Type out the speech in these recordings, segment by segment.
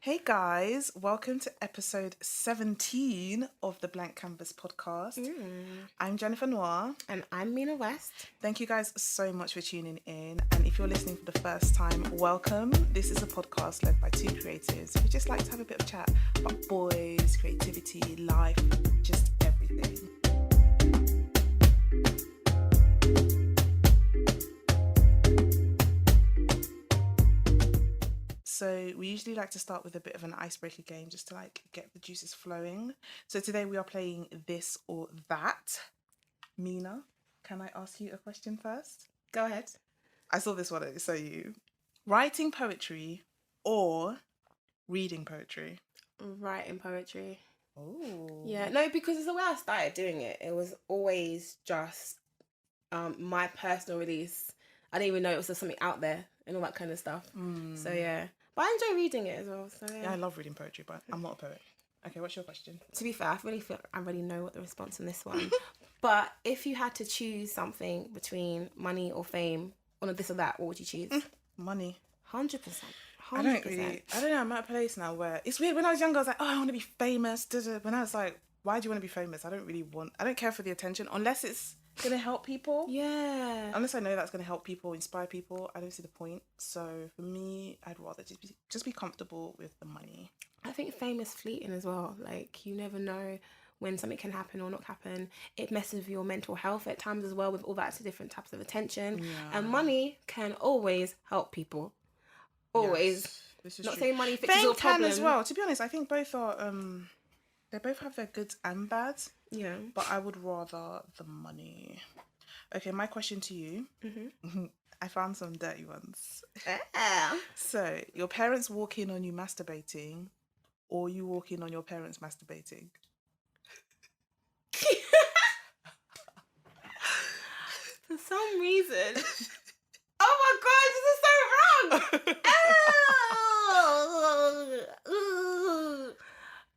Hey guys, welcome to episode 17 of the Blank Canvas podcast. I'm Jennifer Noir. And I'm Mina West. Thank you guys so much for tuning in. And if you're listening for the first time, welcome. This is a podcast led by two creatives who just like to have a bit of chat about boys, creativity, life, just everything. So we usually like to start with a bit of an icebreaker game just to get the juices flowing. So today we are playing this or that. Mina, can I ask you a question first? Go ahead. I saw this one, so you. Writing poetry or reading poetry? Writing poetry. Oh. Yeah, no, because it's the way I started doing it. It was always just my personal release. I didn't even know it was just something out there and all that kind of stuff. So yeah. But I enjoy reading it as well. So Yeah, I love reading poetry, but I'm not a poet. Okay, what's your question? To be fair, I really feel I already know what the response on this one. But if you had to choose something between money or fame, or this or that, what would you choose? Money. 100%. I don't know, I'm at a place now where it's weird. When I was younger, I was like, oh, I want to be famous. When I was like, why do you want to be famous? I don't care for the attention unless it's going to help people. Yeah. Unless I know that's going to help people, inspire people, I don't see the point. So for me, I'd rather just be comfortable with the money. I think fame is fleeting as well. Like, you never know when something can happen or not happen. It messes with your mental health at times as well with all that different types of attention. Yeah. And money can always help people. Always. Yes, this is not true. Saying money fixes your problem. Fame can as well. To be honest, I think both are they both have their goods and bads. Yeah. But I would rather the money. Okay, my question to you. Mm-hmm. I found some dirty ones. So, your parents walk in on you masturbating, or you walk in on your parents masturbating? For some reason. Oh my god, this is so wrong!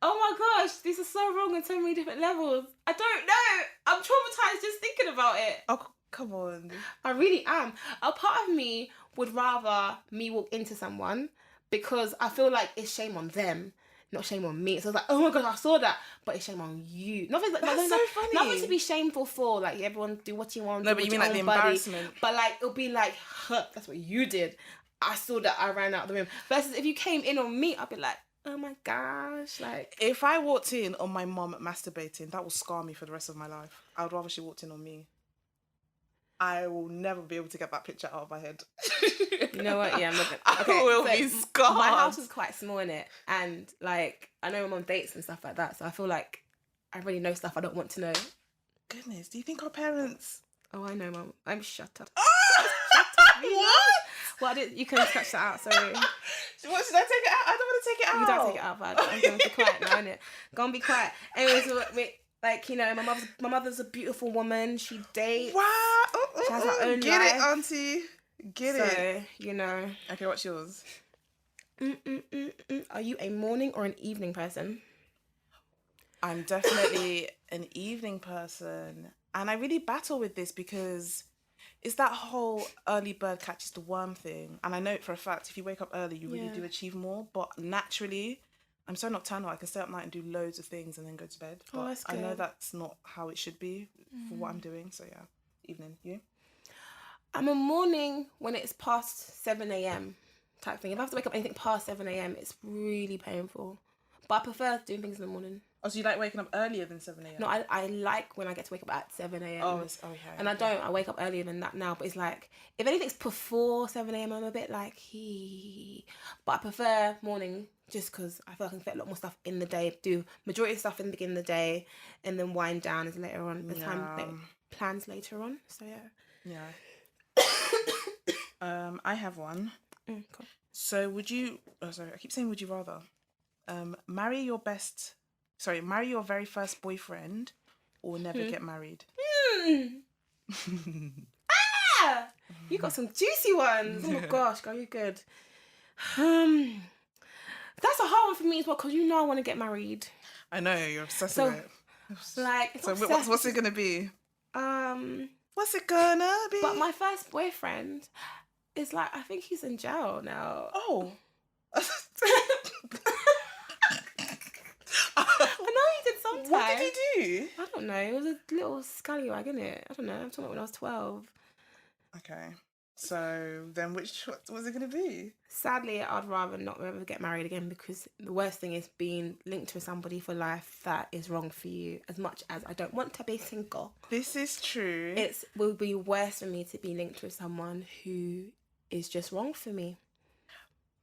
Oh my gosh, this is so wrong on so many different levels. I don't know. I'm traumatized just thinking about it. Oh, come on. I really am. A part of me would rather me walk into someone because I feel like it's shame on them, not shame on me. So it's like, oh my god, I saw that, but it's shame on you. That's so funny. Nothing to be shameful for. Like, everyone do what you want. No, but you mean like the embarrassment. But like, it'll be like, huh, that's what you did. I saw that, I ran out of the room. Versus if you came in on me, I'd be like, oh my gosh, like... If I walked in on my mum masturbating, that will scar me for the rest of my life. I would rather she walked in on me. I will never be able to get that picture out of my head. You know what? Yeah, I'm looking. Okay, I will be scarred. My house is quite small, innit? And, like, I know I'm on dates and stuff like that, so I feel like I already know stuff I don't want to know. Goodness, do you think our parents... Oh, I know, Mum. I'm shut up. Shut up. What? Well, you can scratch that out, sorry. What, should I take it out? I don't want to take it out. You don't take it out, but I'm going to be quiet now, innit? Go and be quiet. Anyways, like, you know, my mother's a beautiful woman. She dates. Wow. She has her own Get life. It, auntie. Get it. So, you know. Okay, what's yours? Are you a morning or an evening person? I'm definitely an evening person. And I really battle with this because it's that whole early bird catches the worm thing. And I know for a fact, if you wake up early, you really do achieve more. But naturally, I'm so nocturnal. I can stay up night and do loads of things and then go to bed. But that's good. I know that's not how it should be for what I'm doing. So yeah, evening. You? I'm a morning when it's past 7 a.m. type thing. If I have to wake up anything past 7 a.m, it's really painful. But I prefer doing things in the morning. Oh, so you like waking up earlier than 7 a.m? No, I like when I get to wake up at 7 a.m. Oh, okay. And I wake up earlier than that now. But it's like, if anything's before 7 a.m, I'm a bit like, But I prefer morning just because I feel like I can fit a lot more stuff in the day. Do majority of stuff in the beginning of the day and then wind down as later on. The time, like, plans later on. So, yeah. Yeah. I have one. Cool. So would you... Oh, sorry. I keep saying would you rather. Marry your very first boyfriend or never get married? You got some juicy ones. Oh my gosh, girl, you're good. That's a hard one for me as well because you know I want to get married. I know, you're obsessed with it. Like, so what's it gonna be? What's it gonna be? But my first boyfriend is like, I think he's in jail now. Oh. you? I don't know. It was a little scallywag, innit? I don't know. I'm talking about when I was 12. Okay. So then what was it going to be? Sadly, I'd rather not ever get married again because the worst thing is being linked to somebody for life that is wrong for you. As much as I don't want to be single, This is true. it will be worse for me to be linked with someone who is just wrong for me.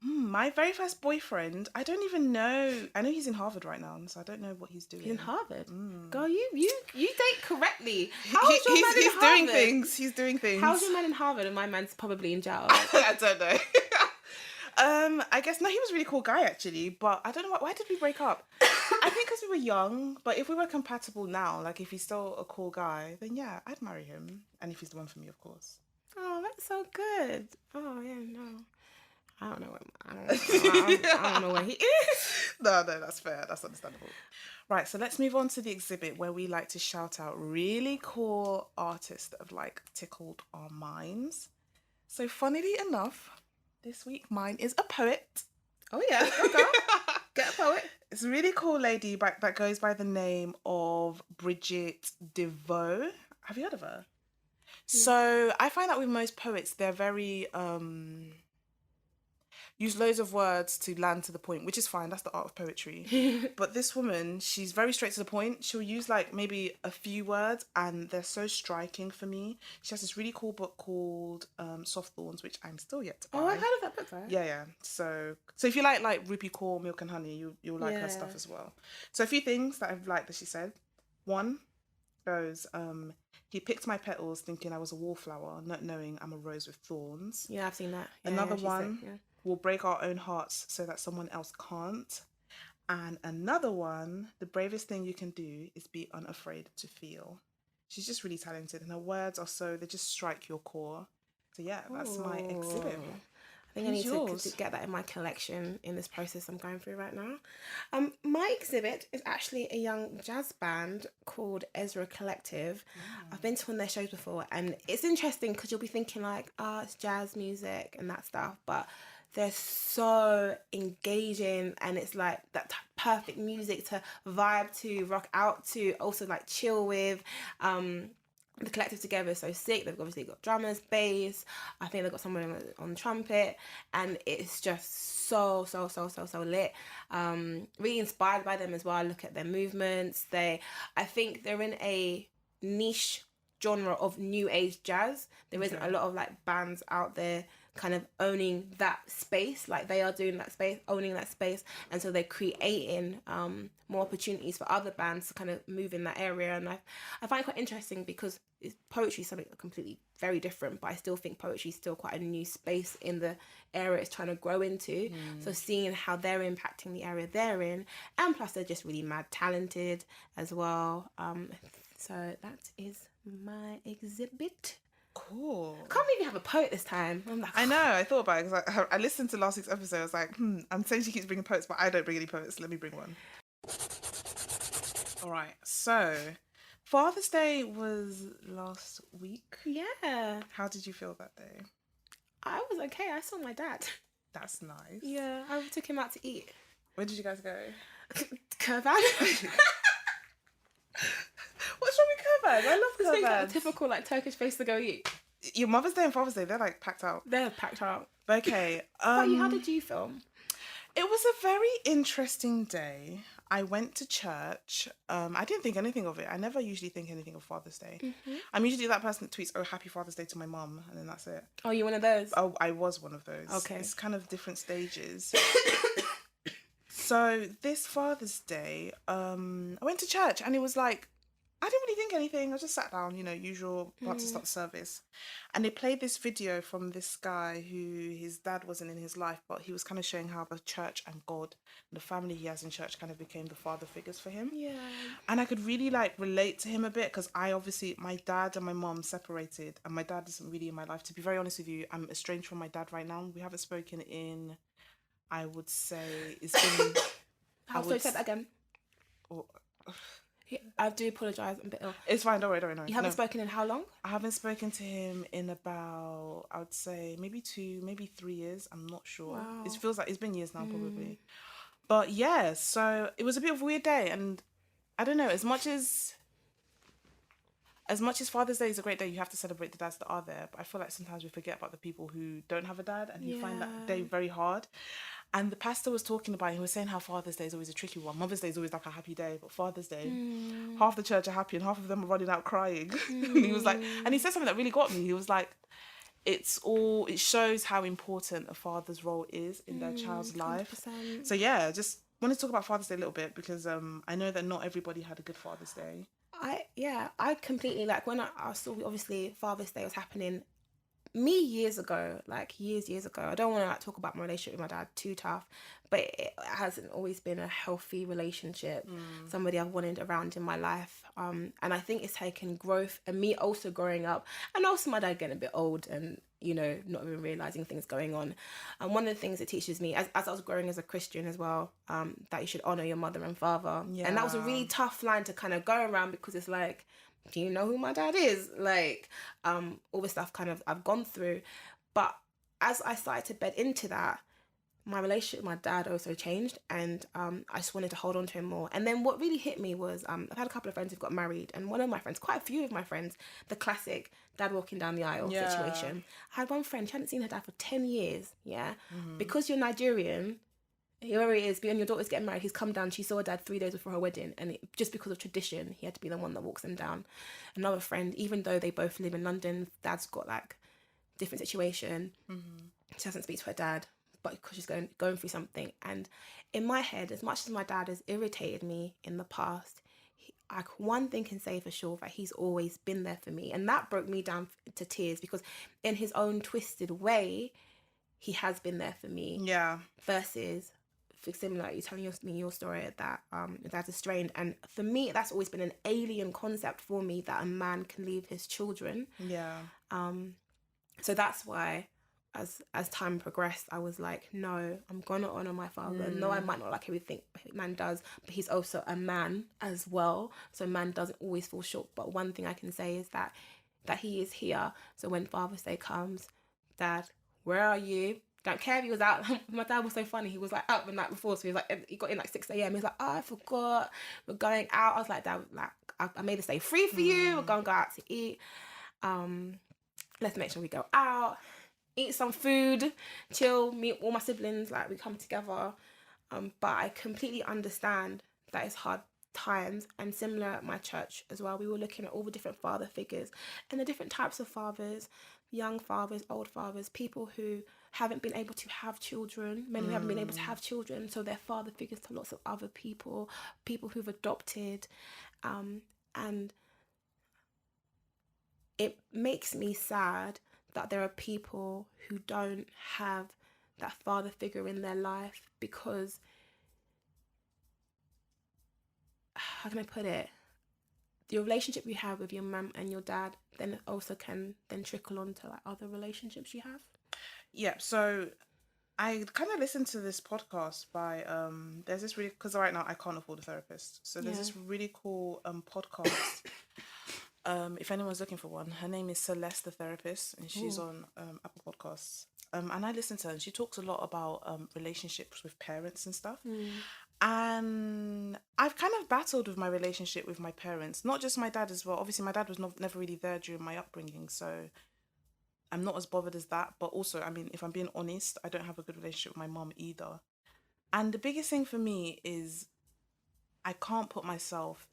My very first boyfriend, I don't even know. I know he's in Harvard right now, so I don't know what he's doing. He's in Harvard. Girl, you date correctly. How's He's Harvard? doing things. He's doing things. How's your man in Harvard and my man's probably in jail? I don't know. I guess no, he was a really cool guy actually, but I don't know why did we break up? I think because we were young, but if we were compatible now, like if he's still a cool guy, then yeah, I'd marry him, and if he's the one for me, of course. Oh, that's so good. Oh yeah, no. I don't know. I don't know where he is. No, that's fair. That's understandable. Right, so let's move on to the exhibit where we like to shout out really cool artists that have like tickled our minds. So funnily enough, this week mine is a poet. Oh yeah, okay. Get a poet. It's a really cool lady that goes by the name of Bridget DeVoe. Have you heard of her? Yeah. So I find that with most poets, they're very use loads of words to land to the point, which is fine. That's the art of poetry. But this woman, she's very straight to the point. She'll use like maybe a few words and they're so striking for me. She has this really cool book called Soft Thorns, which I'm still yet to buy. Oh, I've heard of that book though. Yeah. So if you like Rupi Kaur, Milk and Honey, you'll like her stuff as well. So a few things that I've liked that she said. One goes, he picked my petals thinking I was a wallflower, not knowing I'm a rose with thorns. Yeah, I've seen that. Another one, we'll break our own hearts so that someone else can't. And another one, the bravest thing you can do is be unafraid to feel. She's just really talented and her words are they just strike your core. So yeah, that's my exhibit. I think I need to get that in my collection in this process I'm going through right now. My exhibit is actually a young jazz band called Ezra Collective. I've been to one of their shows before and it's interesting because you'll be thinking like, it's jazz music and that stuff, but they're so engaging and it's like that perfect music to vibe to, rock out to, also like chill with. The collective together is so sick. They've obviously got drummers, bass. I think they've got someone on trumpet, and it's just so lit. Really inspired by them as well. I look at their movements. I think they're in a niche genre of new age jazz. There isn't a lot of like bands out there kind of owning that space like they are doing that space, owning that space, and so they're creating more opportunities for other bands to kind of move in that area. And I find it quite interesting because poetry is something completely very different, but I still think poetry is still quite a new space in the area it's trying to grow into. So seeing how they're impacting the area they're in, and plus they're just really mad talented as well. So that is my exhibit. Cool. I can't believe you have a poet this time. I'm like, I know, I thought about it because I listened to last week's episode. I was like, I'm saying she keeps bringing poets, but I don't bring any poets. Let me bring one. All right, so Father's Day was last week. Yeah. How did you feel that day? I was okay. I saw my dad. That's nice. Yeah, I took him out to eat. Where did you guys go? Kurban. What's wrong with Kurban? I love Kurban. Like a typical like Turkish place to go eat. Your Mother's Day and Father's Day, they're like packed out. They're packed out. Okay. How did you feel? It was a very interesting day. I went to church. I didn't think anything of it. I never usually think anything of Father's Day. Mm-hmm. I'm usually that person that tweets, "Oh, happy Father's Day" to my mum, and then that's it. Oh, you're one of those? Oh, I was one of those. Okay. It's kind of different stages. So this Father's Day, I went to church and it was like, I didn't really think anything. I just sat down, usual once to start the service. And they played this video from this guy who his dad wasn't in his life, but he was kind of showing how the church and God and the family he has in church kind of became the father figures for him. Yeah. And I could really like relate to him a bit because my dad and my mom separated and my dad isn't really in my life. To be very honest with you, I'm estranged from my dad right now. We haven't spoken in, I would say, it's been... Sorry, say that again. I do apologise. I'm a bit ill. It's fine. Don't worry. You haven't spoken in how long? I haven't spoken to him in about, I would say, maybe 3 years. I'm not sure. Wow. It feels like it's been years now, probably. But yeah, so it was a bit of a weird day. And I don't know, as much as Father's Day is a great day, you have to celebrate the dads that are there. But I feel like sometimes we forget about the people who don't have a dad and who find that day very hard. And the pastor was talking about, he was saying how Father's Day is always a tricky one. Mother's Day is always like a happy day, but Father's Day, half the church are happy and half of them are running out crying. And he was like, and he said something that really got me. He was like, it shows how important a father's role is in their child's life. 100%. So yeah, just wanted to talk about Father's Day a little bit because I know that not everybody had a good Father's Day. I completely, like, when I saw, obviously Father's Day was happening years ago. I don't want to talk about my relationship with my dad too tough, but it hasn't always been a healthy relationship. Somebody I've wanted around in my life, and I think it's taken growth and me also growing up, and also my dad getting a bit old and not even realizing things going on. And one of the things it teaches me as I was growing as a Christian as well, that you should honor your mother and father. And that was a really tough line to kind of go around, because it's like, do you know who my dad is? Like, all the stuff kind of I've gone through. But as I started to bed into that, my relationship with my dad also changed, and I just wanted to hold on to him more. And then what really hit me was, I've had a couple of friends who've got married, and one of my friends, quite a few of my friends, the classic dad walking down the aisle situation. I had one friend, she hadn't seen her dad for 10 years, because you're Nigerian, here he is, and your daughter's getting married. He's come down. She saw her dad 3 days before her wedding, and just because of tradition, he had to be the one that walks them down. Another friend, even though they both live in London, dad's got like different situation. She doesn't speak to her dad, but because she's going through something. And in my head, as much as my dad has irritated me in the past, one thing can say for sure, that he's always been there for me, and that broke me down to tears, because in his own twisted way, he has been there for me. Yeah. Versus, similar, like you telling me your story that dad's estranged, and for me that's always been an alien concept for me, that a man can leave his children. So that's why as time progressed, I was like, no, I'm gonna honor my father. No, I might not like everything man does, but he's also a man as well, so man doesn't always fall short. But one thing I can say is that he is here. So when Father's Day comes, Dad, where are you? Don't care if he was out. My dad was so funny. He was like out the night before, so he was like, he got in like 6 a.m. He's like, oh, I forgot, we're going out. I was like, Dad, like I made this day free for you. We're gonna go out to eat. Let's make sure we go out, eat some food, chill, meet all my siblings. Like, we come together. But I completely understand that it's hard times, and similar at my church as well. We were looking at all the different father figures and the different types of fathers, young fathers, old fathers, people who haven't been able to have children, men who haven't been able to have children, so they're father figures to lots of other people who've adopted, and it makes me sad that there are people who don't have that father figure in their life, because, how can I put it, your relationship you have with your mum and your dad then also can then trickle on to like other relationships you have. Yeah, so I kind of listened to this podcast by there's this really, because right now I can't afford a therapist, so there's this really cool podcast. If anyone's looking for one, her name is Celeste the Therapist, and she's on Apple Podcasts. And I listened to her, and she talks a lot about relationships with parents and stuff. And I've kind of battled with my relationship with my parents, not just my dad as well. Obviously, my dad was never really there during my upbringing, so I'm not as bothered as that. But also, I mean, if I'm being honest, I don't have a good relationship with my mum either. And the biggest thing for me is I can't put myself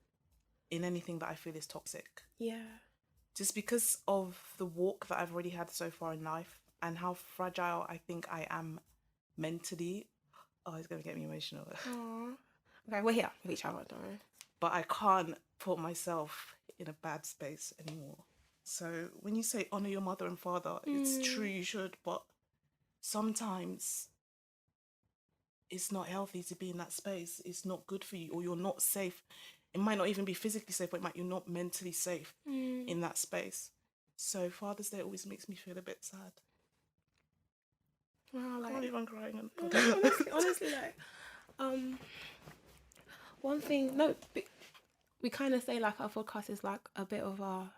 in anything that I feel is toxic. Yeah. Just because of the walk that I've already had so far in life and how fragile I think I am mentally. Oh, it's going to get me emotional. Aww. Okay, we're here with each other, don't worry. But I can't put myself in a bad space anymore. So when you say honor your mother and father, it's true, you should, but sometimes it's not healthy to be in that space. It's not good for you, or you're not safe. It might not even be physically safe, but you're not mentally safe in that space. So Father's Day always makes me feel a bit sad. Wow, like, I can't believe I'm crying. honestly, like, one thing, no, we kind of say like our podcast is like a bit of our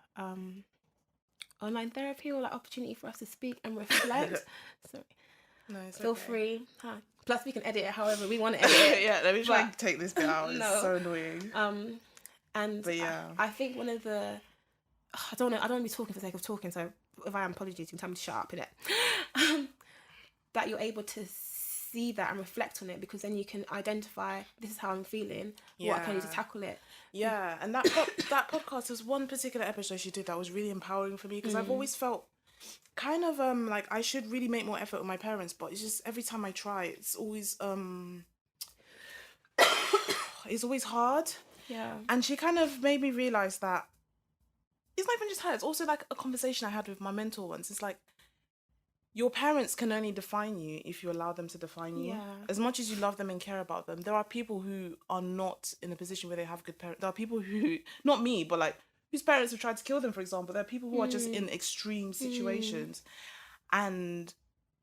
online therapy, or like opportunity for us to speak and reflect. So No, it's feel okay. free. Plus, we can edit it however we want to edit it. Yeah, let me try and take this bit out. It's so annoying. And But yeah. I think one of the, I don't know, I don't want to be talking for the sake of talking, so if I am, apologies, you can tell me to shut up, innit? That you're able to see that and reflect on it, because then you can identify, this is how I'm feeling, what I can do to tackle it. Yeah, and that that podcast was one particular episode she did that was really empowering for me, because I've always felt kind of like I should really make more effort with my parents, but it's just every time I try, it's always hard. Yeah. And she kind of made me realize that it's not even just her, it's also like a conversation I had with my mentor once. It's like, your parents can only define you if you allow them to define you. Yeah. As much as you love them and care about them, there are people who are not in a position where they have good parents. There are people who, not me, but like, whose parents have tried to kill them, for example. There are people who are just in extreme situations. And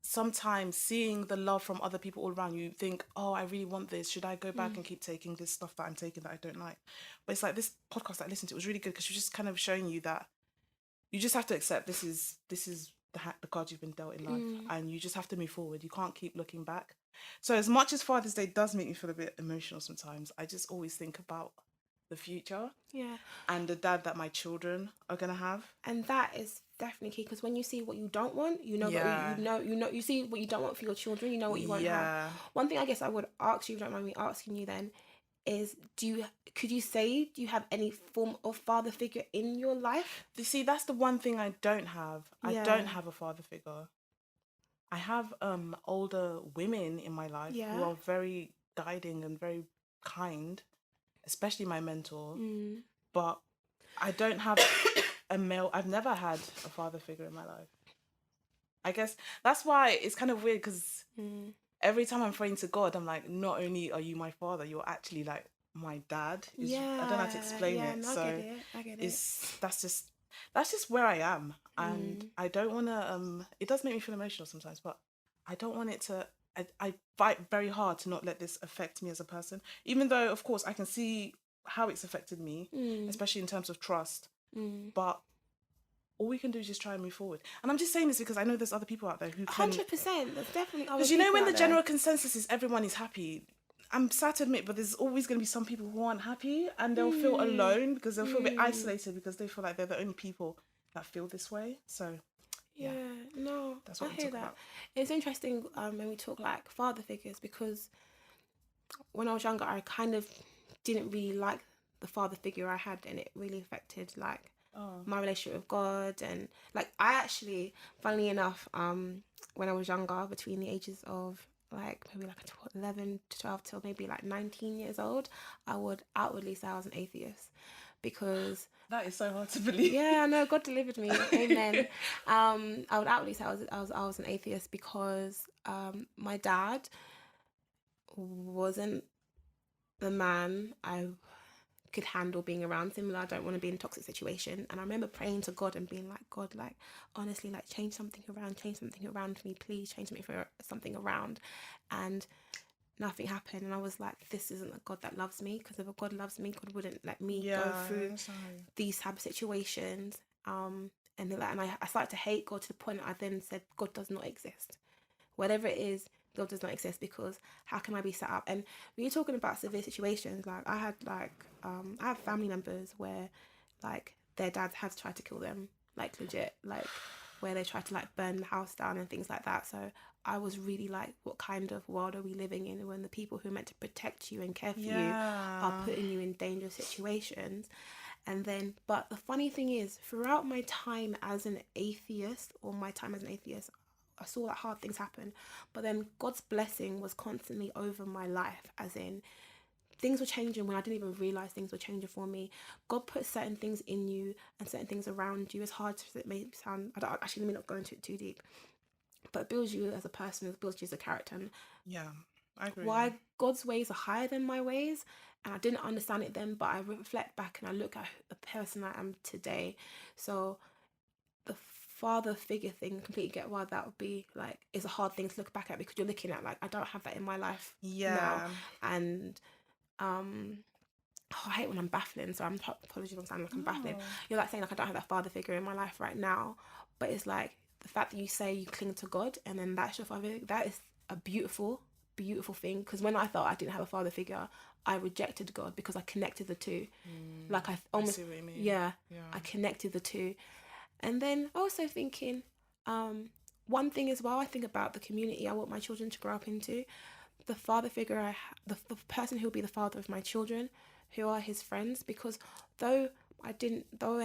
sometimes seeing the love from other people all around, you think, oh, I really want this. Should I go back and keep taking this stuff that I'm taking that I don't like? But it's like, this podcast that I listened to was really good, because she was just kind of showing you that you just have to accept this is the card you've been dealt in life, and you just have to move forward. You can't keep looking back. So as much as Father's Day does make me feel a bit emotional sometimes, I just always think about the future, and the dad that my children are gonna have. And that is definitely key, because when you see what you don't want, you know, you see what you don't want for your children, you know what you won't have. One thing I guess I would ask you, if you don't mind me asking you then, is could you say, do you have any form of father figure in your life? You see, that's the one thing I don't have. I don't have a father figure. I have older women in my life who are very guiding and very kind, especially my mentor. But I don't have a male. I've never had a father figure in my life. I guess that's why it's kind of weird, because every time I'm praying to God, I'm like, not only are you my father, you're actually like my dad. I don't know how to explain it. No, so I get it. that's just where I am, and I don't want to. It does make me feel emotional sometimes, but I don't want it to. I fight very hard to not let this affect me as a person, even though, of course, I can see how it's affected me, especially in terms of trust. But all we can do is just try and move forward. And I'm just saying this because I know there's other people out there who can... 100%. There's definitely other Because you know, when the there. general consensus is everyone is happy, I'm sad to admit, but there's always going to be some people who aren't happy, and they'll feel alone because they'll feel a bit isolated because they feel like they're the only people that feel this way. So yeah, no, that's what I we hear talk that. about. It's interesting when we talk like father figures, because when I was younger, I kind of didn't really like the father figure I had, and it really affected like my relationship with God. And like, I actually, funnily enough, when I was younger, between the ages of like maybe like 11 to 12 till maybe like 19 years old, I would outwardly say I was an atheist, because that is so hard to believe. Yeah, no, God delivered me. Amen. I would outwardly say I was an atheist, because my dad wasn't the man I could handle being around him. I don't want to be in a toxic situation. And I remember praying to God and being like, God, like, honestly, like, change something around for me, please change something around. And nothing happened. And I was like, this isn't a God that loves me, because if a God loves me, God wouldn't let me go through these type of situations. And I started to hate God to the point that I then said, God does not exist. Whatever it is, God does not exist, because how can I be set up? And when you're talking about severe situations, like I have family members where like their dads have tried to kill them, like legit, like where they tried to like burn the house down and things like that. So I was really like, what kind of world are we living in when the people who are meant to protect you and care for you are putting you in dangerous situations? And then, but the funny thing is, throughout my time as an atheist, I saw that hard things happen, but then God's blessing was constantly over my life, as in things were changing when I didn't even realize things were changing for me. God put certain things in you and certain things around you. As hard as it may sound, let me not go into it too deep, but it builds you as a person, it builds you as a character. And yeah, I agree. Why God's ways are higher than my ways, and I didn't understand it then, but I reflect back and I look at the person I am today. So the father figure thing, completely get why that would be like, it's a hard thing to look back at, because you're looking at like, I don't have that in my life now. And I hate when I'm baffling, so I'm apologies if I'm sounding like I'm baffling. You're like saying like, I don't have that father figure in my life right now, but it's like the fact that you say you cling to God and then that's your father, that is a beautiful beautiful thing, because when I felt I didn't have a father figure, I rejected God because I connected the two. Like I almost, see what you mean. yeah, I connected the two. And then also thinking, one thing as well, I think about the community I want my children to grow up into. The father figure the person who will be the father of my children, who are his friends, because though I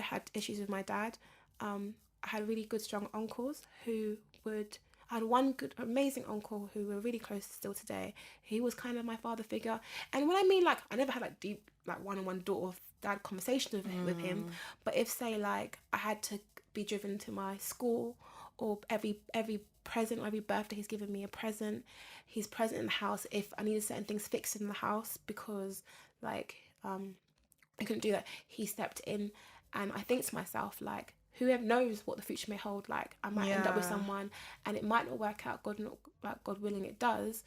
had issues with my dad, I had really good strong uncles who would. I had one good amazing uncle who we're really close still today. He was kind of my father figure, and when I mean like I never had like deep like one-on-one daughter of dad conversations with him, but if say like I had to be driven to my school, or every present or every birthday he's given me a present, he's present in the house if I needed certain things fixed in the house because like I couldn't do that, he stepped in. And I think to myself, like, whoever knows what the future may hold, like I might end up with someone and it might not work out, God willing it does.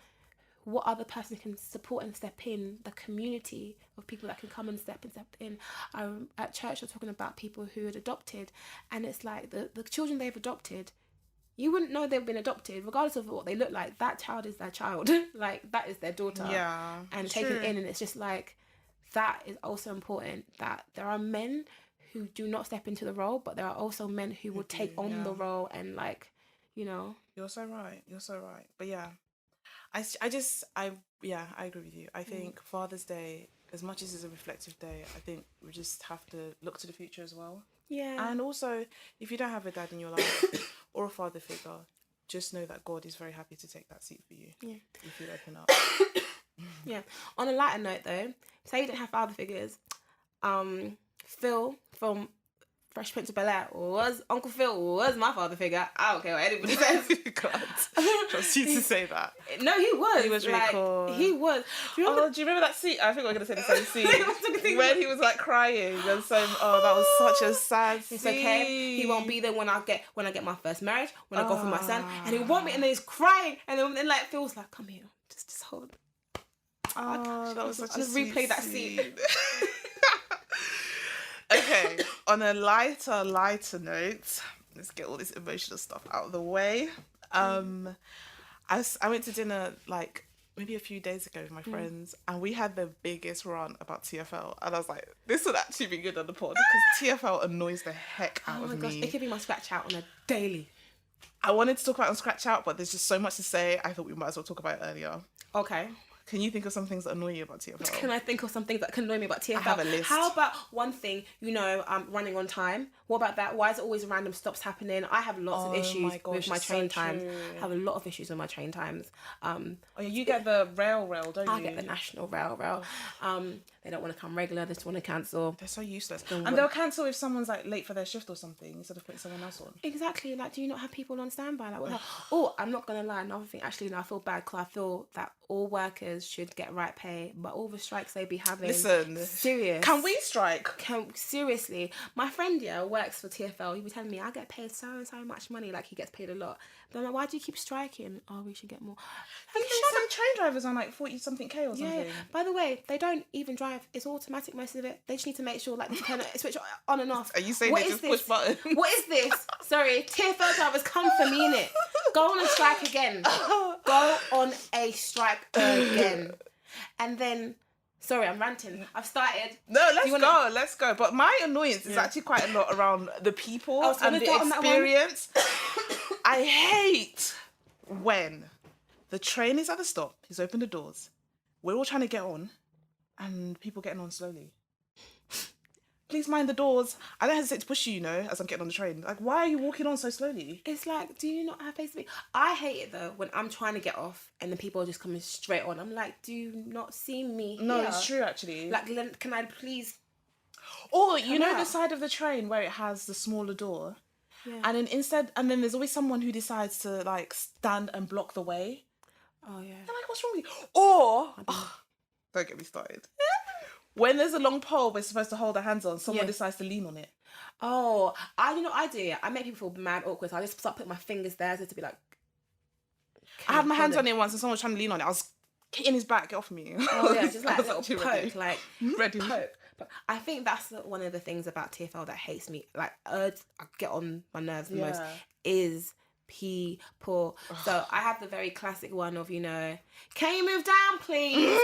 What other person can support and step in, the community of people that can come and step in. At church we're talking about people who had adopted, and it's like the children they've adopted, you wouldn't know they've been adopted regardless of what they look like. That child is their child. Like that is their daughter. Yeah, and taken in, and it's just like that is also important, that there are men who do not step into the role, but there are also men who will take on the role, and like, you know. You're so right. But yeah, I agree with you. I think Father's Day, as much as it's a reflective day, I think we just have to look to the future as well. Yeah. And also, if you don't have a dad in your life or a father figure, just know that God is very happy to take that seat for you. Yeah. If you open up. Yeah. On a lighter note though, say you didn't have father figures, Phil from Fresh Prince of Bel-Air Uncle Phil was my father figure. I don't care what anybody says. God, trust you to say that. No, he was. He was really cool. He was. Do you remember that scene? I think we're gonna say the same scene when he was like crying and so. Oh, that was such a sad scene. It's okay. He won't be there when I get my first marriage, when I go for my son, and he won't be. And then he's crying, and then like Phil's like, "Come here, just hold." Oh, that was such a sweet replay that scene. Okay, on a lighter note, let's get all this emotional stuff out of the way. I went to dinner like maybe a few days ago with my friends, and we had the biggest rant about TFL, and I was like, this would actually be good on the pod because TFL annoys the heck out of me. Oh my gosh, it could be my scratch out on a daily. I wanted to talk about it on Scratch Out, but there's just so much to say. I thought we might as well talk about it earlier. Okay. Can you think of some things that annoy you about TFL? Can I think of some things that can annoy me about TFL? I have a list. How about one thing, running on time? What about that? Why is it always random stops happening? I have lots of issues with my train times. I have a lot of issues with my train times. You get the rail, don't you? I get the national rail. They don't want to come regular, they just want to cancel. They're so useless. And they'll cancel if someone's like late for their shift or something instead of putting someone else on. Exactly. Like, do you not have people on standby? Like, what the hell? Oh, I'm not going to lie. Another thing, actually, I feel bad because I feel that all workers should get right pay, but all the strikes they be having. Listen, serious. Can we strike? Seriously. My friend, works for TFL. He was telling me, I get paid so and so much money. Like, he gets paid a lot. But I'm like, why do you keep striking? Oh, we should get more. Some train drivers on like 40 something K or something. Yeah. By the way, they don't even drive. It's automatic, most of it. They just need to make sure like they turn it, switch on and off. Are you saying they just push buttons? What is this? Sorry, TFL drivers, come for me, innit? Go on a strike again. Go on a strike again. And then, sorry, I'm ranting. I've started. No, let's go. But my annoyance is actually quite a lot around the people and the experience. I hate when the train is at the stop, he's opened the doors, we're all trying to get on, and people getting on slowly. Please mind the doors. I don't hesitate to push you, as I'm getting on the train. Like, why are you walking on so slowly? It's like, do you not have face to be? I hate it though when I'm trying to get off and then people are just coming straight on. I'm like, do you not see me here? No, it's true actually. Like, can I please? Or the side of the train where it has the smaller door. Yeah. And then there's always someone who decides to like stand and block the way. Oh yeah. I'm like, what's wrong with you? Or don't get me started. When there's a long pole we're supposed to hold our hands on, someone decides to lean on it. Oh, I do. I make people feel mad awkward. So I just start putting my fingers there to be like. I had my hands on it once and someone was trying to lean on it. I was kicking his back, get off me. Oh yeah, just like a little poke, ready. Like ready. Poke. But I think that's one of the things about TFL that hates me. Like, I get on my nerves the most is people. So I have the very classic one of, can you move down, please?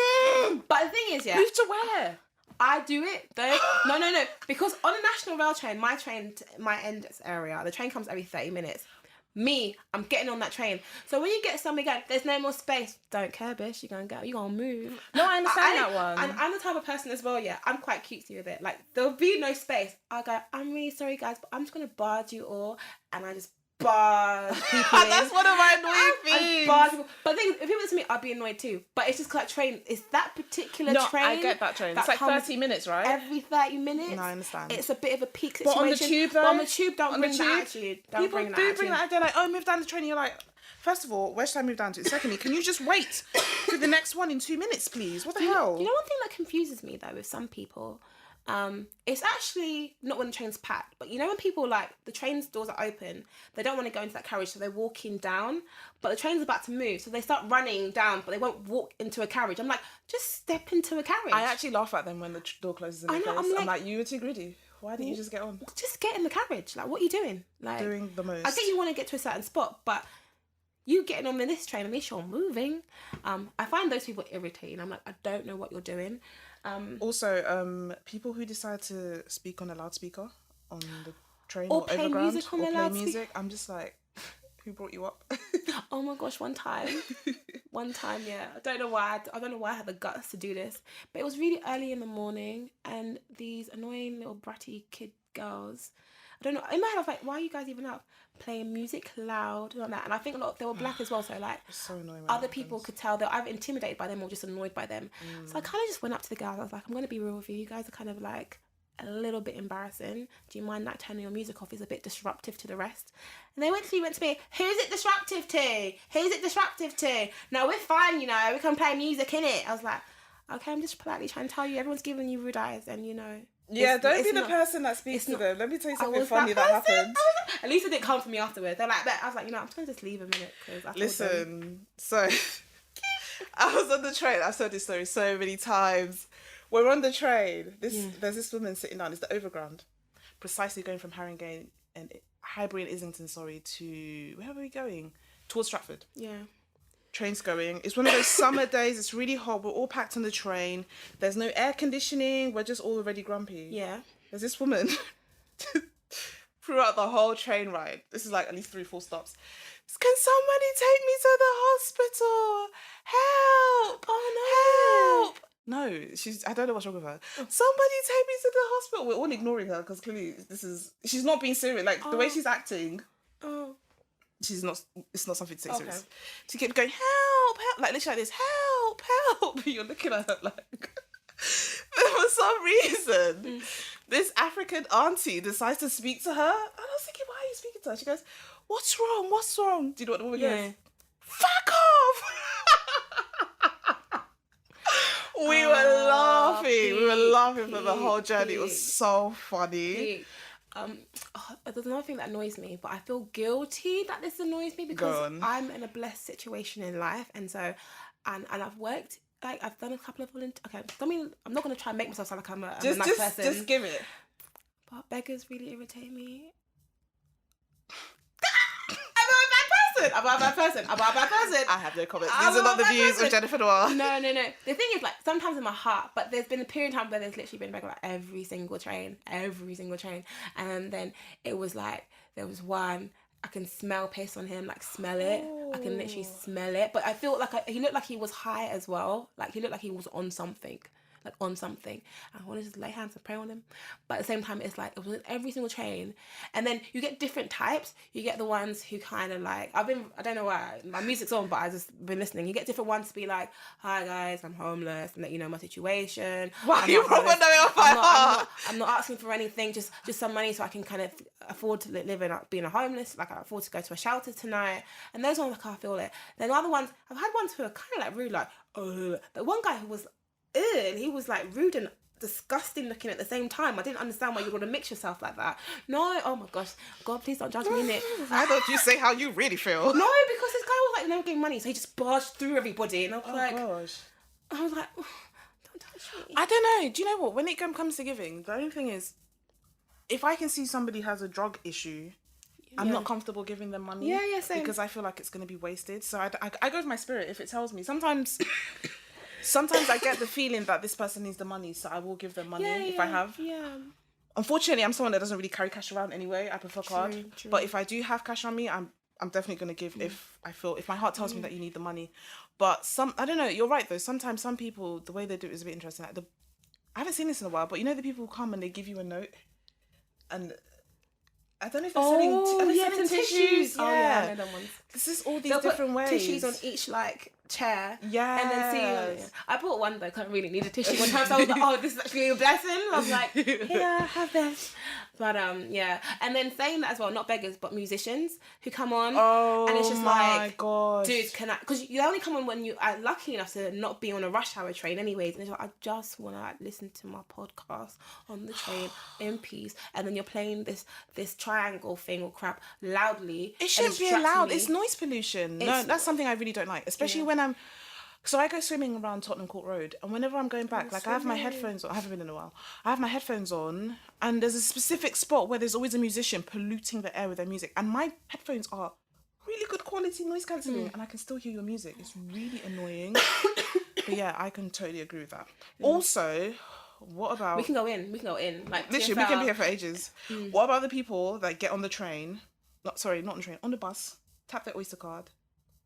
But the thing is, yeah. Move to where? I do it though. No. Because on a national rail train, my end area, the train comes every 30 minutes. I'm getting on that train. So when you get somebody going, there's no more space. Don't care, bitch. You're gonna move. No, I understand that one. And I'm the type of person as well, yeah. I'm quite cutesy with it. Like, there'll be no space. I'll go, I'm really sorry, guys, but I'm just gonna barge you all. And I just barge people in. That's one of my annoying things. But if people listen to me, I'd be annoyed too. But it's just because that train, it's that particular train. I get that train. It's like 30 minutes, right? Every 30 minutes. No, I understand. It's a bit of a peak situation. But on the tube, though? But on the tube, don't bring that attitude. People do bring that. They're like, oh, move down the train. And you're like, first of all, where should I move down to? Secondly, can you just wait for the next one in 2 minutes, please? What the hell? You know one thing that confuses me, though, with some people? It's actually not when the train's packed, but when people, like, the train's doors are open, they don't want to go into that carriage, so they're walking down, but the train's about to move, so they start running down, but they won't walk into a carriage. I'm like, just step into a carriage. I actually laugh at them when the door closes in their face. I'm like, you were too greedy. Why didn't you just get on? Just get in the carriage. Like, what are you doing? Like, doing the most. I think you want to get to a certain spot, but you getting on this train, at least you're moving. I find those people irritating. I'm like, I don't know what you're doing. Also, people who decide to speak on a loudspeaker on the train or or play overground music on or the play loudspeaker. music, I'm just like, who brought you up? Oh my gosh, one time, yeah. I don't know why I had the guts to do this, but it was really early in the morning, and these annoying little bratty kid girls, I don't know, in my head I was like, why are you guys even up? Playing music loud and all that. And I think a lot of, they were black as well, so like so annoying other people could tell they're either intimidated by them or just annoyed by them. So I kind of just went up to the girls. I was like, I'm going to be real with you. You guys are kind of like a little bit embarrassing. Do you mind like turning your music off? It's a bit disruptive to the rest. And they went to me, who's it disruptive to? Who's it disruptive to? No, we're fine, we can play music, innit? I was like, okay, I'm just politely trying to tell you, everyone's giving you rude eyes, and yeah, don't be the person that speaks to them. Let me tell you something funny that happened. At least it didn't come for me afterwards. They're like, I was like, I'm just going to just leave a minute. Listen, so I was on the train. I've said this story so many times. We're on the train. There's this woman sitting down. It's the overground. Precisely going from Haringey and Highbury and Islington, to... Where are we going? Towards Stratford. Yeah. Train's going. It's one of those summer days. It's really hot. We're all packed on the train. There's no air conditioning. We're just all already grumpy. Yeah. There's this woman throughout the whole train ride. This is like at least 3-4 stops. Can somebody take me to the hospital? Help! Oh no! Help! No, I don't know what's wrong with her. Somebody take me to the hospital. We're all ignoring her because clearly she's not being serious. Like the way she's acting. Oh. It's not something to take Okay. serious. She kept going, help, like literally like this, help. You're looking at her like, for some reason, this African auntie decides to speak to her. And I was thinking, why are you speaking to her? She goes, what's wrong? Do you know what the woman goes? Fuck off! We were laughing for the whole journey. It was so funny. There's another thing that annoys me, but I feel guilty that this annoys me because I'm in a blessed situation in life, and so and I've worked, like I've done a couple of okay, I mean, I'm not going to try and make myself sound like I'm a nice person. Just give it. But beggars really irritate me. I'm a bad person. I have no comments. These are not the views of Jennifer Noir. No. The thing is, like, sometimes in my heart, but there's been a period of time where there's literally been regular every single train. And then it was like, there was one, I can smell piss on him, like smell it. I can literally smell it. But I feel like he looked like he was high as well. Like he looked like he was on something. And I want to just lay hands and pray on him, but at the same time it's like it was in every single train. And then you get different types. You get the ones who kind of like, I don't know why my music's on, but I just been listening. You get different ones to be like, hi guys, I'm homeless, and let you know my situation. Why you probably I'm not asking for anything, just some money so I can kind of afford to live in being a homeless, like I afford to go to a shelter tonight. And those ones, like, I feel it. Then other ones, I've had ones who are kind of like rude, like, the one guy who was he was like rude and disgusting looking at the same time. I didn't understand why you want to mix yourself like that. No, oh my gosh, God, please don't judge me in it. Why don't you say how you really feel? No, because this guy was like never getting money, so he just barged through everybody, and I was I was like, oh, don't touch me. I don't know. Do you know what? When it comes to giving, the only thing is, if I can see somebody has a drug issue, I'm not comfortable giving them money. Yeah, same. Because I feel like it's going to be wasted. So I go with my spirit if it tells me. Sometimes I get the feeling that this person needs the money, so I will give them money if I have. Yeah. Unfortunately, I'm someone that doesn't really carry cash around anyway. I prefer card. True. But if I do have cash on me, I'm definitely going to give if my heart tells me that you need the money. But I don't know, you're right though. Sometimes some people, the way they do it is a bit interesting. Like I haven't seen this in a while, but you know the people who come and they give you a note and I don't know if they're selling tissues. Oh yeah, I know them ones. This is all these They'll different put ways. tissues on each like chair. Yeah. And then see. I bought one though. Couldn't really need a tissue one time, so I was like, "Oh, this is actually a blessing." I was like, "Here, have this." But yeah, and then saying that as well, not beggars, but musicians who come on. Oh, and it's just my like, God, dude, can I? Because you only come on when you are lucky enough to not be on a rush hour train, anyways. And it's like, I just want to like listen to my podcast on the train in peace, and then you're playing this triangle thing or crap loudly. It shouldn't be allowed. It's noise pollution. No, that's something I really don't like, especially when so I go swimming around Tottenham Court Road, and whenever I'm going back, I have my headphones on. I haven't been in a while. I have my headphones on, and there's a specific spot where there's always a musician polluting the air with their music, and my headphones are really good quality noise cancelling, and I can still hear your music. It's really annoying. But yeah, I can totally agree with that. Also, what about... We can go in. Like, literally, TFL. we can be here for ages. What about the people that get on the train... not on the train, on the bus, tap their Oyster card,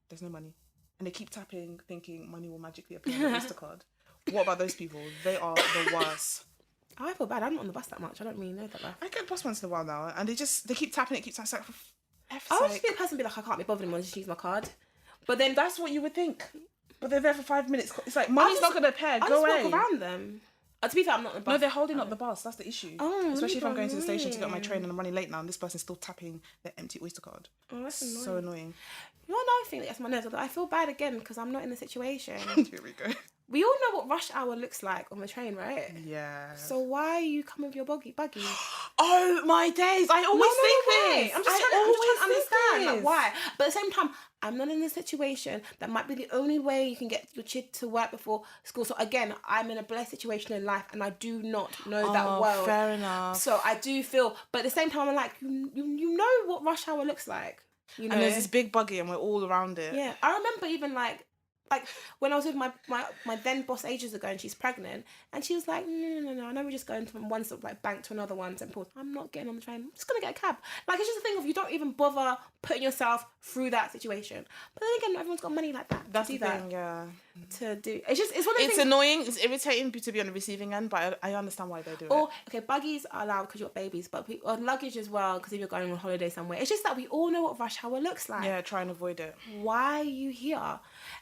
there's no money. And they keep tapping, thinking money will magically appear on the Oyster card. What about those people? They are the worst. I feel bad. I'm not on the bus that much. I don't really know that. I get bus once in a while now, and they keep tapping it, keep tapping it. I would just be the person be like, I can't be bothered anymore, just use my card. But then that's what you would think. But they're there for 5 minutes. It's like, money's not going to appear. Go away. I just walk around them. To be fair, I'm not on the bus. No, they're holding up the bus. That's the issue. Oh, especially if I'm going to the station to get on my train and I'm running late now, and this person's still tapping their empty Oyster card. Oh, that's annoying. So annoying. You know another thing that gets my nerves? I feel bad again because I'm not in the situation. Here we go. We all know what rush hour looks like on the train, right? Yeah. So why are you coming with your buggy? Oh my days! I always think this. I'm just trying to understand like, why. But at the same time, I'm not in a situation that might be the only way you can get your kid to work before school. So again, I'm in a blessed situation in life, and I do not know that well. Fair enough. So I do feel, but at the same time, I'm like, you know what rush hour looks like. You know? And there's this big buggy, and we're all around it. Yeah, I remember even like when I was with my then boss ages ago, and she's pregnant, and she was like, no, I know we're just going from one sort of like bank to another one, St. Paul's. I'm not getting on the train. I'm just gonna get a cab. Like, it's just a thing of you don't even bother putting yourself through that situation. But then again, everyone's got money like that. That's to do the thing, yeah. To do it's one of the It's things. annoying. It's irritating to be on the receiving end, but I understand why they do it. Okay, buggies are allowed because you've got babies, but or luggage as well because if you're going on holiday somewhere. It's just that we all know what rush hour looks like. Yeah, try and avoid it. Why are you here?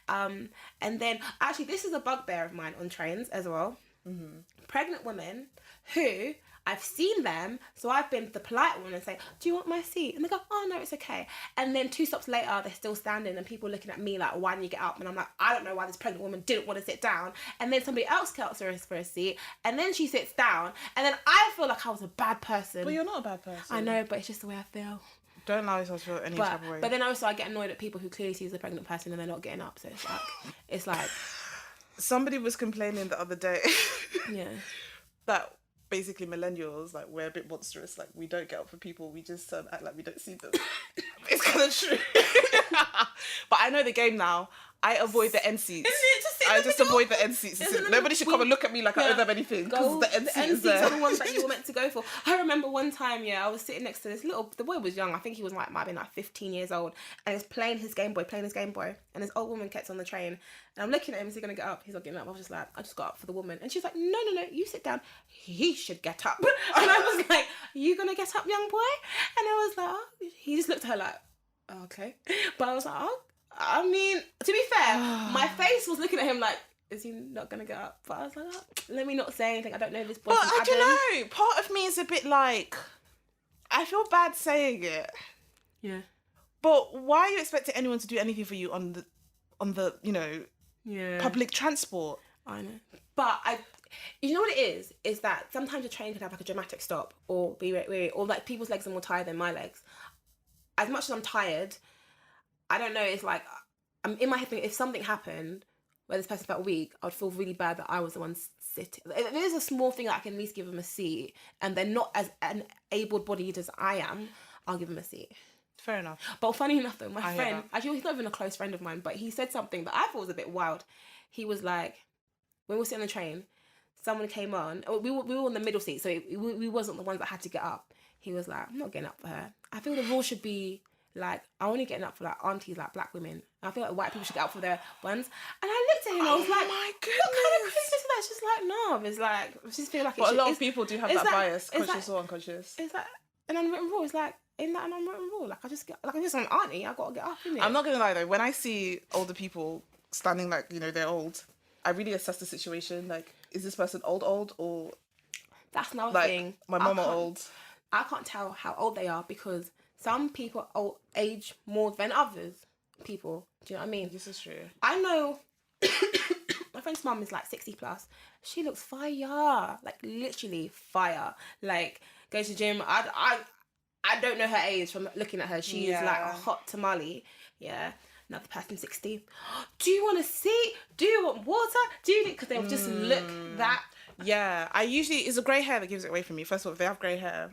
And then actually, this is a bugbear of mine on trains as well. Mm-hmm. Pregnant women who I've seen them, so I've been the polite one and say, do you want my seat? And they go, oh no, it's okay. And then 2 stops later, they're still standing and people looking at me like, why didn't you get up? And I'm like, I don't know why this pregnant woman didn't want to sit down. And then somebody else counts her for a seat, and then she sits down, and then I feel like I was a bad person. But you're not a bad person. I know, but it's just the way I feel. Don't allow yourself to feel any type of way. But then also I get annoyed at people who clearly sees a pregnant person and they're not getting up. So it's like somebody was complaining the other day. Yeah. That basically millennials, like, we're a bit monstrous. Like, we don't get up for people. We just act like we don't see them. It's kind of true. But I know the game now. I avoid the end seats. I just avoid the end seats. Nobody should come and look at me like I owe them anything because the end seats are the ones that you were meant to go for. I remember one time, I was sitting next to this the boy was young. I think he was might have been like 15 years old, and he was playing his Game Boy, and this old woman kept on the train, and I'm looking at him. Is he gonna get up? He's not getting up. I was just like, I just got up for the woman, and she's like, no, you sit down. He should get up. And I was like, you gonna get up, young boy? And I was like, oh. He just looked at her like, oh, okay. But I was like, oh. I mean, to be fair, my face was looking at him like, is he not going to get up? But I was like, oh, let me not say anything. I don't know this boy. But I don't know. Part of me is a bit like, I feel bad saying it. Yeah. But why are you expecting anyone to do anything for you on the public transport? I know. But you know what it is? Is that sometimes a train can have like a dramatic stop or be weary, or like people's legs are more tired than my legs. As much as I'm tired, I don't know, it's like, I'm in my head thinking, if something happened where this person felt weak, I would feel really bad that I was the one sitting. If there's a small thing that I can at least give them a seat, and they're not as able-bodied as I am, I'll give them a seat. Fair enough. But funny enough though, my I hear friend, that. actually he's not even a close friend of mine, but he said something that I thought was a bit wild. He was like, when we were sitting on the train, someone came on. We were on the middle seat, so we wasn't the ones that had to get up. He was like, I'm not getting up for her. I feel the rule should be like, I'm only getting up for like aunties, like black women. I feel like white people should get up for their ones. And I looked at him and I was like, my what kind of goodness. crazy is that? It's just like, no. It's like, I just feel like But a lot of it's people do have it's that like- bias, it's conscious like- or unconscious. It's like an unwritten rule. It's like, ain't that an unwritten rule? Like, I just get, like, I'm just an auntie. I gotta get up, innit? I'm not gonna lie though, when I see older people standing like, you know, they're old, I really assess the situation. Like, is this person old, or That's another like thing. my mum or old? I can't tell how old they are because some people age more than others. People, do you know what I mean? This is true. I know my friend's mum is like 60 plus. She looks fire, like literally fire. Like goes to gym. I don't know her age from looking at her. She is like a hot tamale. Yeah. Another person 60. Do you want to see? Do you want water? Do you? Because they'll just look that. Yeah, I usually, it's the grey hair that gives it away from me. First of all, if they have grey hair,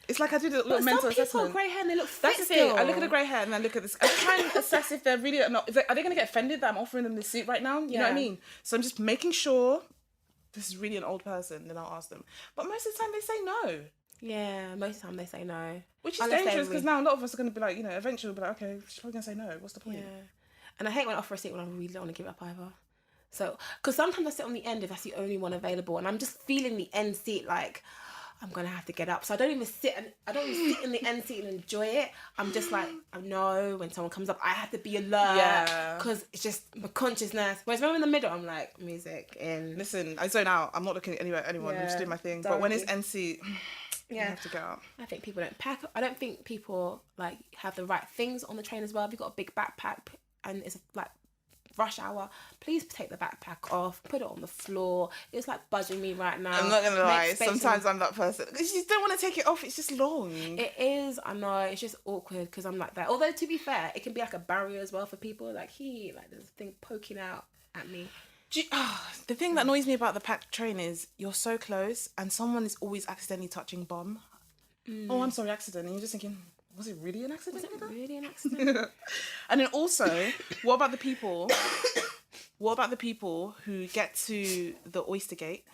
it's like I do the little But mental some people assessment. have grey hair and they look fit. That's the thing. still. I look at the grey hair and then I look at this. I try and assess if they're really not. Are they going to get offended that I'm offering them this suit right now? You know what I Yeah. mean? So I'm just making sure this is really an old person. Then I'll ask them. But most of the time they say no, Yeah, most of the time they say no. which is Unless they dangerous because really- now a lot of us are going to be like, you know, eventually we'll be like, okay, she's probably going to say no. What's the point? Yeah. And I hate when I offer a seat when I really don't want to give it up either. So, because sometimes I sit on the end if that's the only one available, and I'm just feeling the end seat like I'm gonna have to get up. So I don't even sit in the end seat and enjoy it. I'm just like, I know when someone comes up, I have to be alert. Yeah. Because it's just my consciousness. Whereas when I'm in the middle, I'm like music and Listen, I zone out. I'm not looking anywhere at anyone. I'm just Yeah, doing my thing. don't But when be- it's NC, you yeah. have to get up. I think people don't pack. I don't think people like have the right things on the train as well. If you've got a big backpack and it's like rush hour, please take the backpack off, put it on the floor. It's like buzzing me right now. I'm not gonna Make lie. space in- Sometimes I'm that person. You just don't want to take it off. It's just long. It is, I know, it's just awkward because I'm like that. Although to be fair, it can be like a barrier as well for people. Like there's a thing poking out at me. The thing that annoys me about the packed train is you're so close and someone is always accidentally touching bum. Oh, I'm sorry, accident. And you're just thinking, was it really an accident? Was it really an accident? And then also, what about the people? What about the people who get to the Oyster Gate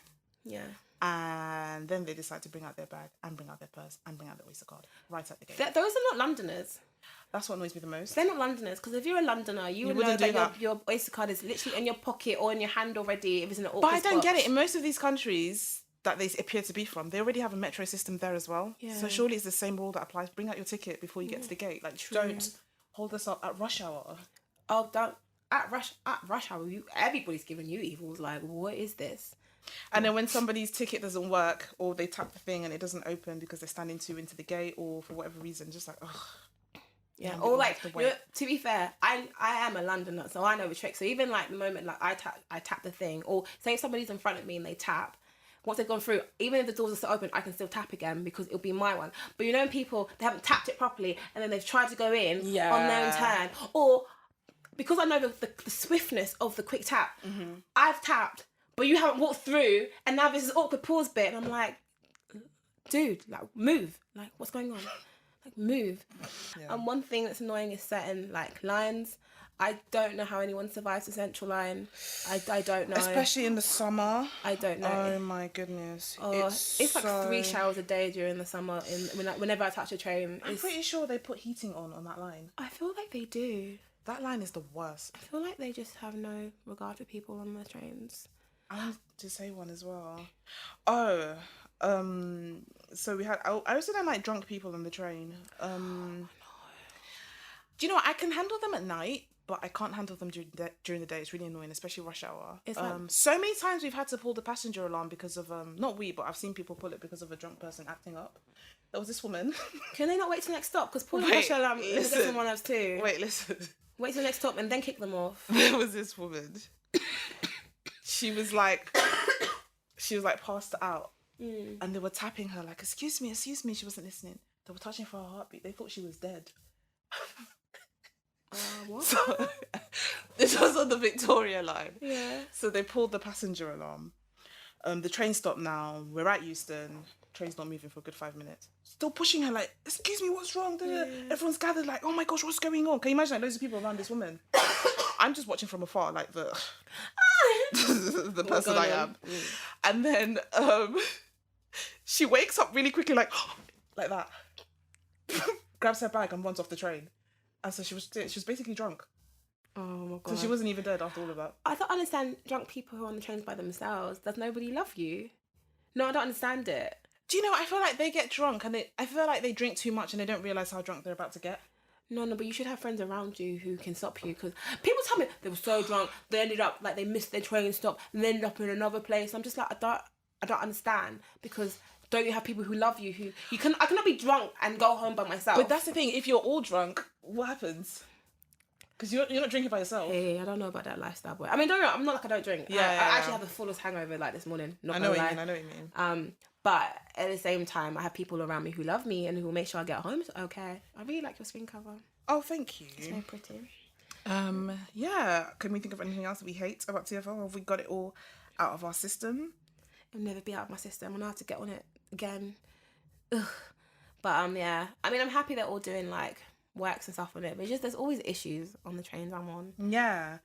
Yeah. and then they decide to bring out their bag and bring out their purse and bring out their Oyster card right at the gate? Those are not Londoners. That's what annoys me the most. They're not Londoners because if you're a Londoner, you would know wouldn't do that your Oyster card is literally in your pocket or in your hand already if it's in an awkward But I don't spot. get it. In most of these countries that they appear to be from, they already have a metro system there as well. Yeah. So surely it's the same rule that applies. Bring out your ticket before you get to the gate. Like, don't hold us up at rush hour. Oh, don't at rush hour. Everybody's giving you evils. Like, what is this? And then when somebody's ticket doesn't work or they tap the thing and it doesn't open because they're standing too into the gate or for whatever reason, just like, ugh. Yeah, And or we like have to wait. to be fair, I am a Londoner, so I know the trick. So even like the moment like I tap the thing, or say if somebody's in front of me and they tap, once they've gone through, even if the doors are still open, I can still tap again because it'll be my one. But you know, when people they haven't tapped it properly and then they've tried to go in on their own turn, or because I know the swiftness of the quick tap, I've tapped, but you haven't walked through, and now there's this awkward pause bit, and I'm like, dude, like move, like what's going on? Like move. Yeah. And one thing that's annoying is certain like lines. I don't know how anyone survives the central line. I don't know. Especially in the summer. I don't know. Oh my goodness. Oh, it's like so... 3 showers a day during the summer. Whenever I touch a train, I'm it's, pretty sure they put heating on that line. I feel like they do. That line is the worst. I feel like they just have no regard for people on the trains. I wanted to say one as well. Oh, so we had. I also don't like drunk people on the train. Do you know what? I can handle them at night, but I can't handle them during the day. It's really annoying, especially rush hour. It's like- So many times we've had to pull the passenger alarm because of not we, but I've seen people pull it because of a drunk person acting up. There was this woman. Can they not wait till next stop? Because Paul and Wait, Michelle listen. someone else too. Wait, listen. Wait till next stop and then kick them off. There was this woman. She was like passed out, and they were tapping her like, excuse me. She wasn't listening. They were touching for her heartbeat. They thought she was dead. What? So this was on the Victoria line. Yeah. So they pulled the passenger alarm. The train stopped now. We're at Euston. train's not moving for a good 5 minutes. Still pushing her like, excuse me, what's wrong? Everyone's gathered like, oh my gosh, what's going on? Can you imagine like loads of people around this woman? I'm just watching from afar like the the person I am. And then she wakes up really quickly like like that. Grabs her bag and runs off the train. And so she was basically drunk. Oh my God. So she wasn't even dead after all of that. I don't understand drunk people who are on the trains by themselves. Does nobody love you? No, I don't understand it. Do you know, I feel like they get drunk and I feel like they drink too much and they don't realise how drunk they're about to get. No, but you should have friends around you who can stop you, because people tell me they were so drunk, they ended up, like, they missed their train stop and they ended up in another place. I'm just like, I don't understand, because don't you have people who love you, who, I cannot be drunk and go home by myself. But that's the thing, if you're all drunk, what happens? Because you're not drinking by yourself. Hey, I don't know about that lifestyle, boy. I mean, I'm not like I don't drink. I actually have the fullest hangover, like, this morning. I know what you mean. But at the same time, I have people around me who love me and who will make sure I get home. It's okay. I really like your screen cover. Oh, thank you. It's very pretty. Yeah. Can we think of anything else that we hate about TFL? Have we got it all out of our system? It'll never be out of my system. I'll have to get on it again. Ugh. But yeah. I mean, I'm happy they're all doing like works and stuff on it, but it's just there's always issues on the trains I'm on. Yeah.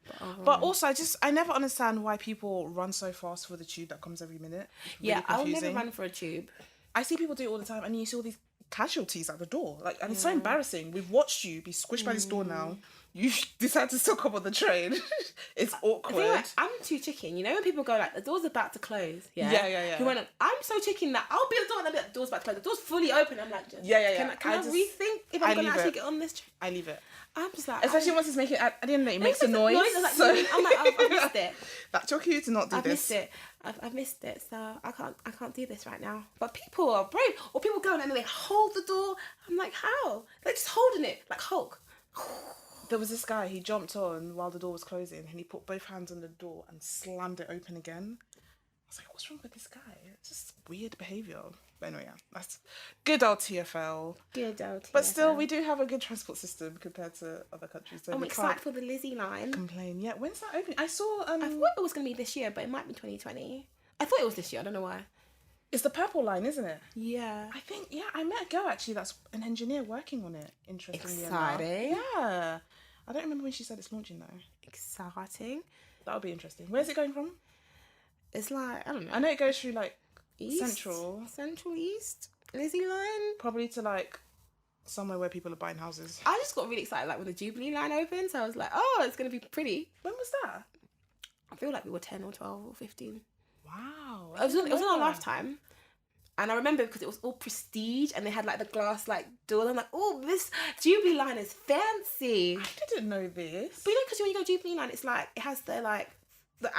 But also I never understand why people run so fast for the tube that comes every minute. Really I'll never run for a tube. I see people do it all the time and you see all these casualties at the door. Like, and it's so embarrassing. We've watched you be squished by this door now. You decide to still come on the train. It's awkward. Like, I'm too chicken. You know when people go like, the door's about to close. Yeah. Who went, I'm so chicken that I'll be at the door and I'll be like, the door's about to close. The door's fully open. I'm like, Can I rethink if I'm going to actually get on this train? I leave it. I'm just like... Especially once it's making... At the end of the day, it makes a noise. I'm like, I've missed it. That's your cue to not do I've missed it. I've missed it, so I can't do this right now. But people are brave. Or people go and they hold the door. I'm like, how? They're just holding it, like Hulk. There was this guy, he jumped on while the door was closing and he put both hands on the door and slammed it open again. I was like, what's wrong with this guy? It's just weird behaviour. But anyway, yeah, that's good old TFL. Good old TFL. But still, we do have a good transport system compared to other countries. So I'm excited for the Lizzie line. Complain. Yeah, when's that opening? I saw... I thought it was going to be this year, but it might be 2020. I thought it was this year, I don't know why. It's the purple line, isn't it? Yeah. I think, I met a girl actually that's an engineer working on it, interestingly Exciting. enough. Yeah. I don't remember when she said it's launching though. Exciting. That'll be interesting. Where's it going from? It's like, I don't know. I know it goes through like East? Central East? Lizzie line? Probably to like somewhere where people are buying houses. I just got really excited like when the Jubilee line opened, so I was like, oh, it's going to be pretty. When was that? I feel like we were 10 or 12 or 15. Wow. It was in our lifetime. And I remember because it was all prestige and they had like the glass like doors. I'm like, oh, this Jubilee line is fancy. I didn't know this. But you know, because when you go Jubilee line, it's like, it has the like like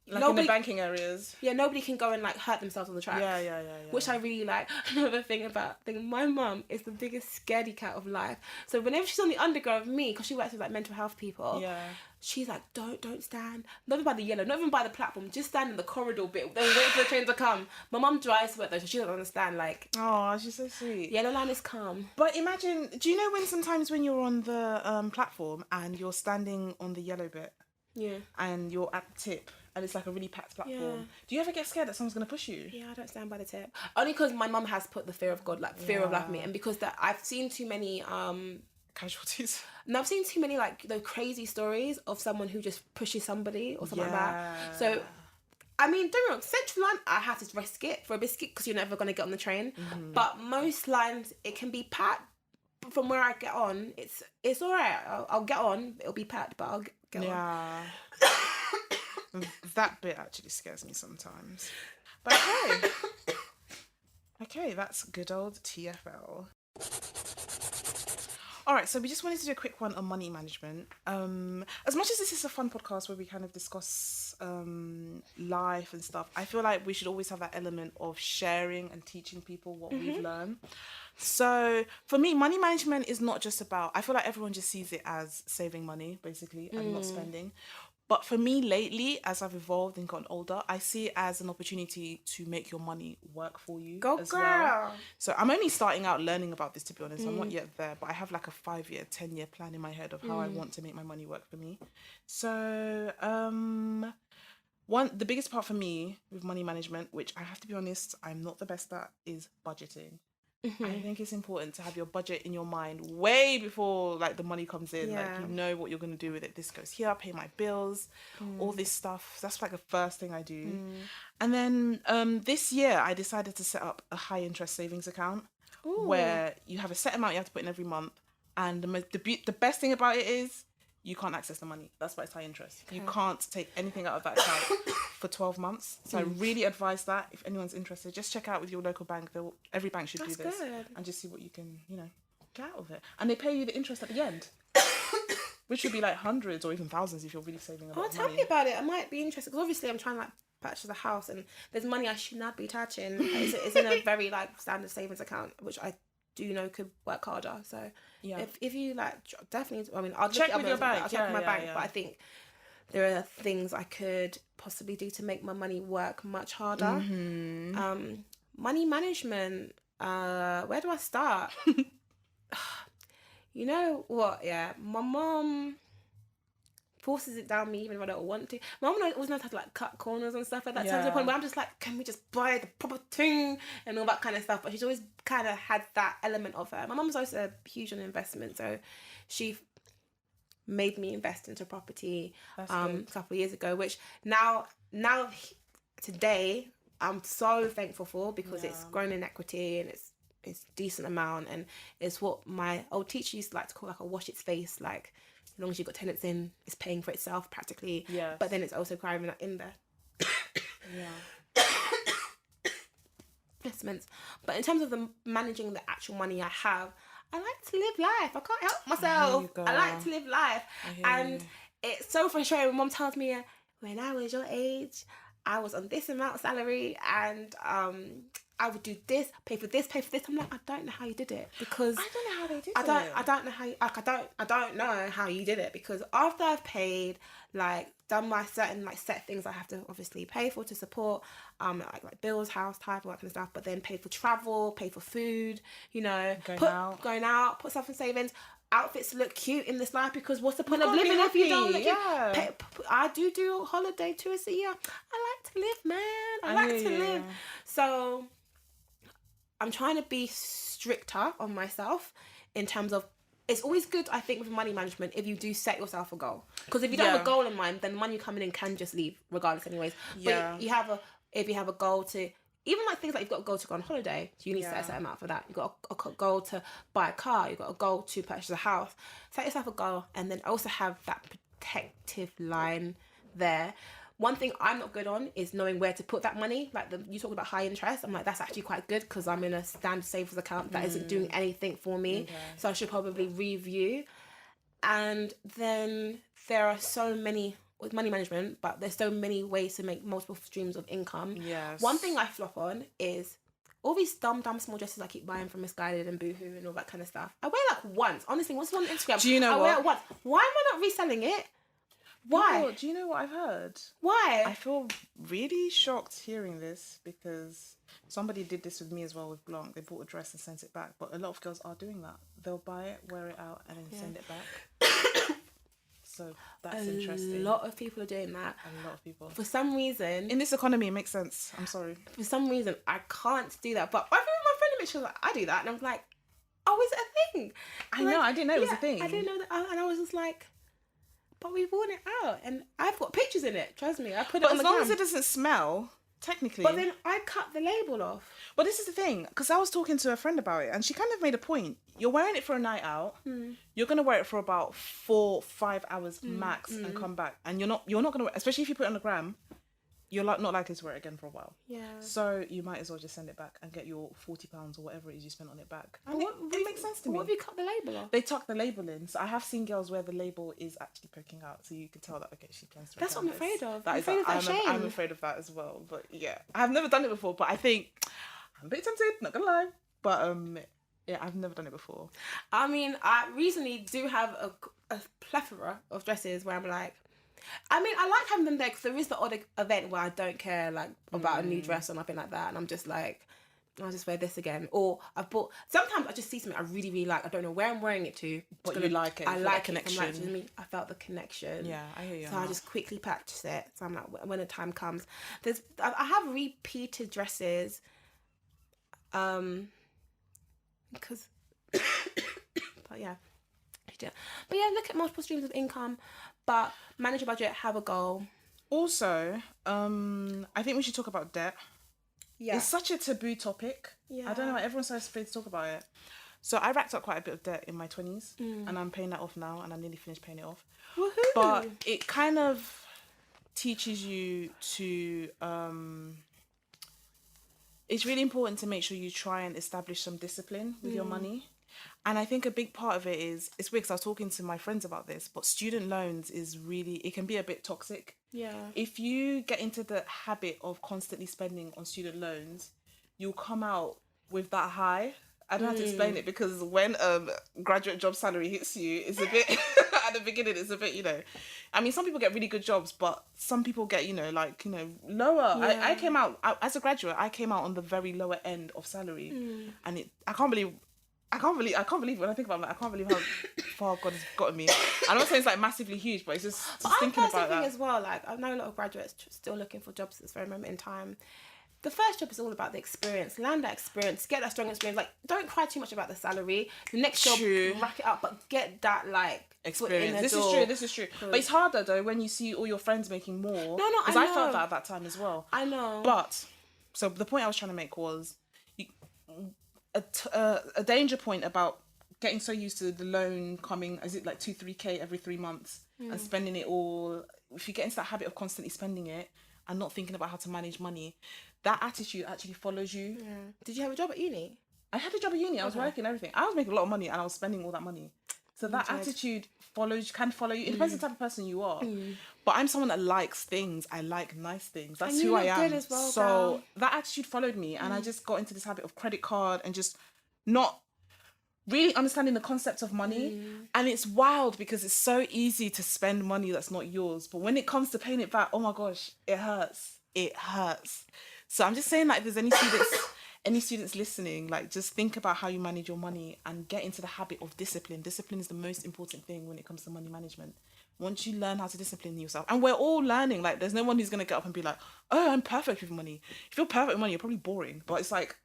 in the banking areas. Yeah, nobody can go and like hurt themselves on the tracks. Yeah. Which I really like. Another thing my mum is the biggest scaredy cat of life. So whenever she's on the underground with me, because she works with like mental health people, she's like, don't stand, not even by the yellow, not even by the platform, just stand in the corridor bit, then wait for the train to come. My mum drives to it though, so she doesn't understand, like, oh, she's so sweet. Yellow line is calm. But imagine, do you know when sometimes when you're on the platform and you're standing on the yellow bit, and you're at the tip and it's like a really packed platform, do you ever get scared that someone's gonna push you? I don't stand by the tip, only because my mum has put the fear of God, like fear of life in me, and because that I've seen too many casualties. And I've seen too many like the crazy stories of someone who just pushes somebody or something like that. So, I mean, don't get me wrong, Central line, I have to risk it for a biscuit because you're never going to get on the train. Mm-hmm. But most lines, it can be packed. From where I get on, it's all right. I'll get on. It'll be packed, but I'll get on. That bit actually scares me sometimes. But okay, that's good old TFL. All right, so we just wanted to do a quick one on money management. As much as this is a fun podcast where we kind of discuss life and stuff, I feel like we should always have that element of sharing and teaching people what we've learned. So for me, money management is not just about, I feel like everyone just sees it as saving money, basically, and not spending. But for me lately, as I've evolved and gotten older, I see it as an opportunity to make your money work for you. Go as girl! Well. So I'm only starting out learning about this, to be honest. I'm not yet there, but I have like a 5-year, 10-year plan in my head of how I want to make my money work for me. So the biggest part for me with money management, which I have to be honest, I'm not the best at, is budgeting. I think it's important to have your budget in your mind way before like the money comes in. Like, you know what you're going to do with it. This goes here, pay my bills, all this stuff. That's like the first thing I do. And then this year I decided to set up a high interest savings account. Ooh. Where you have a set amount you have to put in every month. And the best thing about it is you can't access the money. That's why it's high interest. Okay. You can't take anything out of that account for 12 months. So I really advise that if anyone's interested, just check out with your local bank. Every bank should do this. Good. And just see what you can, get out of it. And they pay you the interest at the end. Which would be like hundreds or even thousands if you're really saving a lot of money. Tell me about it. I might be interested. Because obviously I'm trying to purchase a house and there's money I should not be touching. It's in a very standard savings account, which I do know could work harder. So if you definitely, I mean, I'll check with your bank. I'll check with my bank, but I think there are things I could possibly do to make my money work much harder. Money management. Where do I start? You know what? Yeah, my mom forces it down me even if I don't want to. My mom always knows how to cut corners and stuff like that. To the point where I'm just like, can we just buy the proper thing and all that kind of stuff? But she's always kind of had that element of her. My mum's also huge on investment, so she made me invest into property a couple of years ago, which now today I'm so thankful for because it's grown in equity and it's decent amount, and it's what my old teacher used to like to call a wash its face, as long as you've got tenants in, it's paying for itself practically. Yeah. But then it's also growing in there. Investments. But in terms of managing the actual money I have, I like to live life. I can't help myself. I like to live life. And it's so frustrating when mom tells me, when I was your age, I was on this amount of salary and I would do this, pay for this. I'm like, I don't know how you did it because I don't know how they did it. I don't know how you, I don't know how you did it because after I've paid, done my certain set things I have to obviously pay for to support, like bills, house, type, all that kind of stuff. But then pay for travel, pay for food, going out, put stuff in savings. Outfits look cute in this life because what's the point of living if you don't look cute? I do holiday tours a year. I like to live, man. I like to live. So I'm trying to be stricter on myself in terms of, it's always good, I think, with money management if you do set yourself a goal. Because if you don't have a goal in mind, then money coming in can just leave regardless anyways. Yeah. But if you have a goal to, even things like you've got a goal to go on holiday, so you need to set a certain amount for that. You've got a goal to buy a car, you've got a goal to purchase a house. Set yourself a goal and then also have that protective line there. One thing I'm not good on is knowing where to put that money. You talk about high interest. I'm like, that's actually quite good because I'm in a standard savings account that isn't doing anything for me. Okay. So I should probably review. And then there are so many with money management, but there's so many ways to make multiple streams of income. Yes. One thing I flop on is all these dumb small dresses I keep buying from Misguided and Boohoo and all that kind of stuff. I wear once. Honestly, once on Instagram. Do you know I wear it once. Why am I not reselling it? Why? No, do you know what I've heard? Why? I feel really shocked hearing this because somebody did this with me as well with Blanc. They bought a dress and sent it back. But a lot of girls are doing that. They'll buy it, wear it out, and then send it back. So that's interesting. A lot of people are doing that. A lot of people. For some reason... In this economy, it makes sense. I'm sorry. For some reason, I can't do that. But I think my friend Mitch was like, I do that. And I'm like, oh, is it a thing? I know. I didn't know it was a thing. I didn't know that. And I was just like... But we've worn it out, and I've got pictures in it. Trust me, I put it on the gram. But as long as it doesn't smell, technically. But then I cut the label off. But this is the thing, because I was talking to a friend about it, and she kind of made a point. You're wearing it for a night out. You're gonna wear it for about 4-5 hours max, and come back. And you're not gonna wear, especially if you put it on the gram. You're not likely to wear it again for a while. Yeah. So you might as well just send it back and get your £40 or whatever it is you spent on it back. And it makes sense to me. What have you cut the label off? They tuck the label in. So I have seen girls where the label is actually poking out, so you can tell that she plans to. That's what I'm afraid of. I'm afraid of that as well. But yeah, I've never done it before. But I think I'm a bit tempted. Not gonna lie. But yeah, I've never done it before. I mean, I recently do have a plethora of dresses where I'm like. I mean, I like having them there because there is the odd event where I don't care about a new dress or nothing like that, and I'm just like, I'll just wear this again. Or sometimes I just see something I really, really like. I don't know where I'm wearing it to. But you like it. I You feel like that it. connection. I'm like, I felt the connection. Yeah, I hear you. So I just quickly purchase it. So I'm like, when the time comes. I have repeated dresses. Because... but yeah. But yeah, look at multiple streams of income. But manage your budget, have a goal. Also, I think we should talk about debt. Yeah. It's such a taboo topic. Yeah. I don't know why everyone's so afraid to talk about it. So I racked up quite a bit of debt in my 20s and I'm paying that off now and I'm nearly finished paying it off. Woohoo! But it kind of teaches you to... it's really important to make sure you try and establish some discipline with your money. And I think a big part of it is, it's weird because I was talking to my friends about this, but student loans is really, it can be a bit toxic. Yeah. If you get into the habit of constantly spending on student loans, you'll come out with that high. I don't have to explain it because when graduate job salary hits you, it's a bit, at the beginning, it's a bit, you know, I mean, some people get really good jobs, but some people get, you know, like, you know, lower. Yeah. I came out, as a graduate, I came out on the very lower end of salary. And I can't believe when I think about it, I can't believe how far God has gotten me. I'm not saying it's like massively huge, but it's just thinking about that. As well, like I know a lot of graduates still looking for jobs at this very moment in time. The first job is all about the experience. Land that experience, get that strong experience. Like, don't cry too much about the salary. The next job, rack it up, but get that like experience. This is true. But it's harder though when you see all your friends making more. No, because I felt that at that time as well. I know. But so the point I was trying to make was a danger point about getting so used to the loan coming, is it like 2-3k every 3 months and spending it all. If you get into that habit of constantly spending it and not thinking about how to manage money, that attitude actually follows you. Yeah. Did you have a job at uni? I had a job at uni. I was working everything. I was making a lot of money and I was spending all that money. So that attitude can follow you. It depends on the type of person you are. But I'm someone that likes things. I like nice things. That's who I am. Good as well, so that attitude followed me and I just got into this habit of credit card and just not really understanding the concept of money. And it's wild because it's so easy to spend money that's not yours. But when it comes to paying it back, oh my gosh, it hurts. It hurts. So I'm just saying, like, if there's any students listening, like, just think about how you manage your money and get into the habit of discipline. Discipline is the most important thing when it comes to money management. Once you learn how to discipline yourself, and we're all learning, like, there's no one who's going to get up and be like, oh, I'm perfect with money. If you're perfect with money, you're probably boring. But it's like,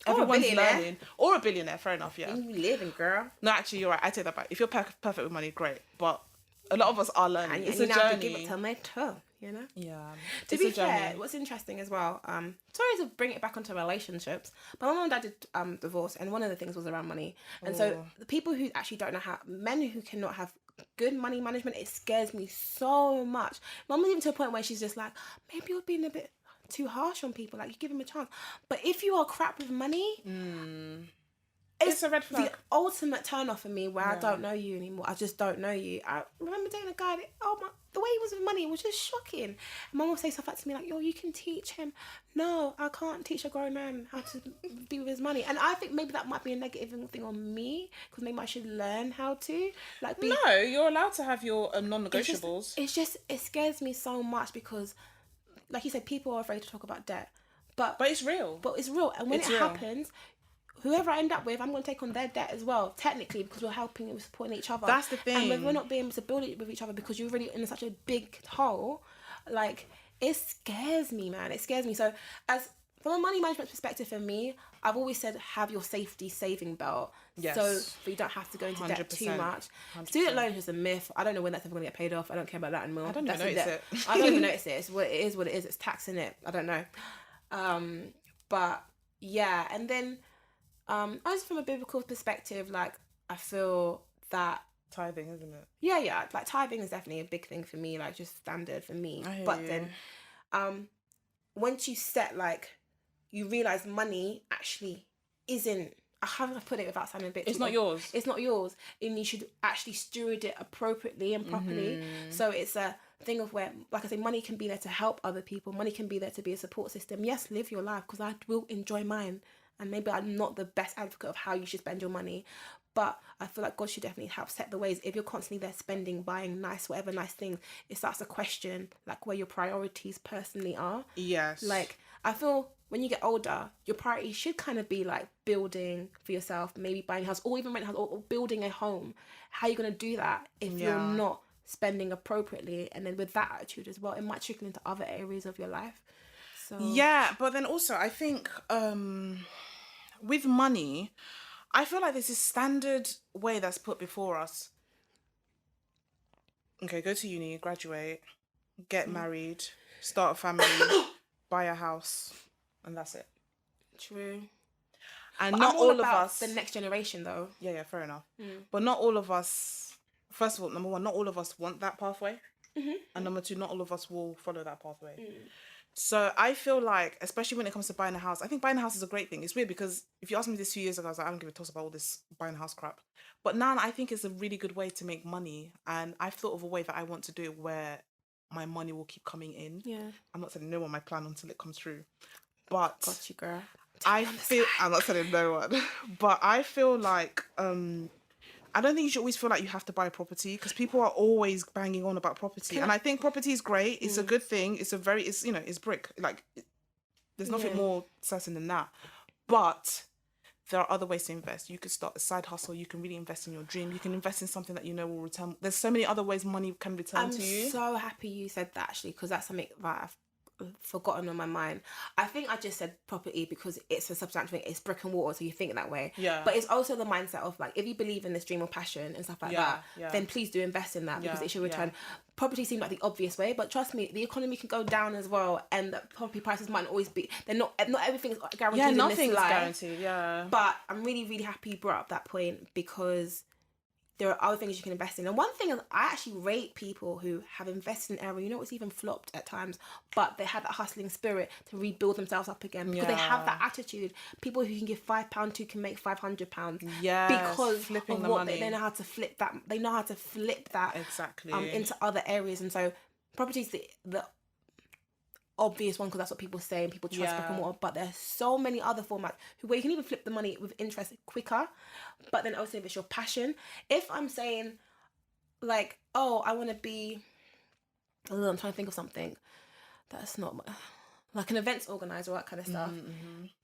everyone's learning. Or a billionaire, fair enough, yeah. You living, girl. No, actually, you're right. I take that back. If you're perfect with money, great. But a lot of us are learning. It's a journey. Have to give it to my toe, you know? Yeah. To be fair, what's interesting as well, sorry to bring it back onto relationships, but my mum and dad did divorce, and one of the things was around money. And so the people who actually don't know how, men who cannot have good money management, it scares me so much. Mum was even to a point where she's just like, maybe you're being a bit too harsh on people, like you give them a chance. But if you are crap with money, it's a red flag. The ultimate turn off for me where I don't know you anymore. I just don't know you. I remember dating a guy that, the way he was with money was just shocking. And Mum would say stuff like to me like, yo, you can teach him. No, I can't teach a grown man how to be with his money. And I think maybe that might be a negative thing on me, because maybe I should learn how to. No, you're allowed to have your non-negotiables. It scares me so much because, like you said, people are afraid to talk about debt. But it's real. But it's real. And when it happens, whoever I end up with, I'm going to take on their debt as well, technically, because we're helping and we're supporting each other. That's the thing. And when we're not being able to build it with each other because you're really in such a big hole, like, it scares me, man. It scares me. So from a money management perspective for me, I've always said have your safety saving belt. Yes. So you don't have to go into debt too much. 100%. Student loan is just a myth. I don't know when that's ever going to get paid off. I don't care about that anymore. I don't even notice it. I don't even notice it. It's what it is. It's taxing it. I don't know. But yeah, and then as from a biblical perspective, like, I feel that tithing, isn't it? Yeah, like tithing is definitely a big thing for me, like just standard for me. But then once you set, like, you realize money actually isn't, how can I put it without sounding a bit it's not yours. It's not yours, and you should actually steward it appropriately and properly. So it's a thing of where, like I say, money can be there to help other people. Money can be there to be a support system. Yes, live your life, because I will enjoy mine. And maybe I'm not the best advocate of how you should spend your money, but I feel like God should definitely help set the ways. If you're constantly there spending, buying whatever nice things, it starts to question, like, where your priorities personally are. Yes. Like, I feel when you get older, your priority should kind of be like building for yourself, maybe buying a house, or even rent a house, or building a home. How are you going to do that if you're not spending appropriately? And then with that attitude as well, it might trickle into other areas of your life. So yeah, but then also I think with money, I feel like there's this standard way that's put before us. Okay, go to uni, graduate, get married, start a family, buy a house, and that's it. true. And But not I'm all all of about us. the next generation, though. Yeah, fair enough. But not all of us. First of all, number one, not all of us want that pathway, and number two, not all of us will follow that pathway. So I feel like, especially when it comes to buying a house, I think buying a house is a great thing. It's weird because if you asked me this 2 years ago, I was like, I don't give a toss about all this buying a house crap. But now I think it's a really good way to make money, and I've thought of a way that I want to do it where my money will keep coming in. Yeah. I'm not telling no one my plan until it comes through, but Got you, girl. I feel I'm not telling no one, but I feel like I don't think you should always feel like you have to buy a property, because people are always banging on about property, and I think property is great. It's a good thing. It's it's brick. Like, there's nothing more certain than that. But there are other ways to invest. You could start a side hustle. You can really invest in your dream. You can invest in something that you know will return. There's so many other ways money can return to you. I'm so happy you said that, actually, because that's something that I've forgotten on my mind. I think I just said property because it's a substantial thing. It's brick and mortar, so you think that way. Yeah. But it's also the mindset of, like, if you believe in this dream or passion and stuff like that, then please do invest in that, because it should return. Property seems like the obvious way, but trust me, the economy can go down as well, and the property prices might always be. They're not everything's guaranteed. Yeah, in nothing's this life. guaranteed. Yeah. But I'm really, really happy you brought up that point, because there are other things you can invest in. And one thing is, I actually rate people who have invested in an area, you know, it's even flopped at times, but they have that hustling spirit to rebuild themselves up again, because they have that attitude. People who can give £5 to can make £500. Yeah, because flipping of the what money. they know how to flip that. They know how to flip that Exactly. Into other areas. And so property is the obvious one, because that's what people say and people trust brick and mortar, but there's so many other formats where you can even flip the money with interest quicker. But then also, if it's your passion, if I'm saying, like, oh, I want to be, I'm trying to think of something that's not like an events organizer, all that kind of stuff.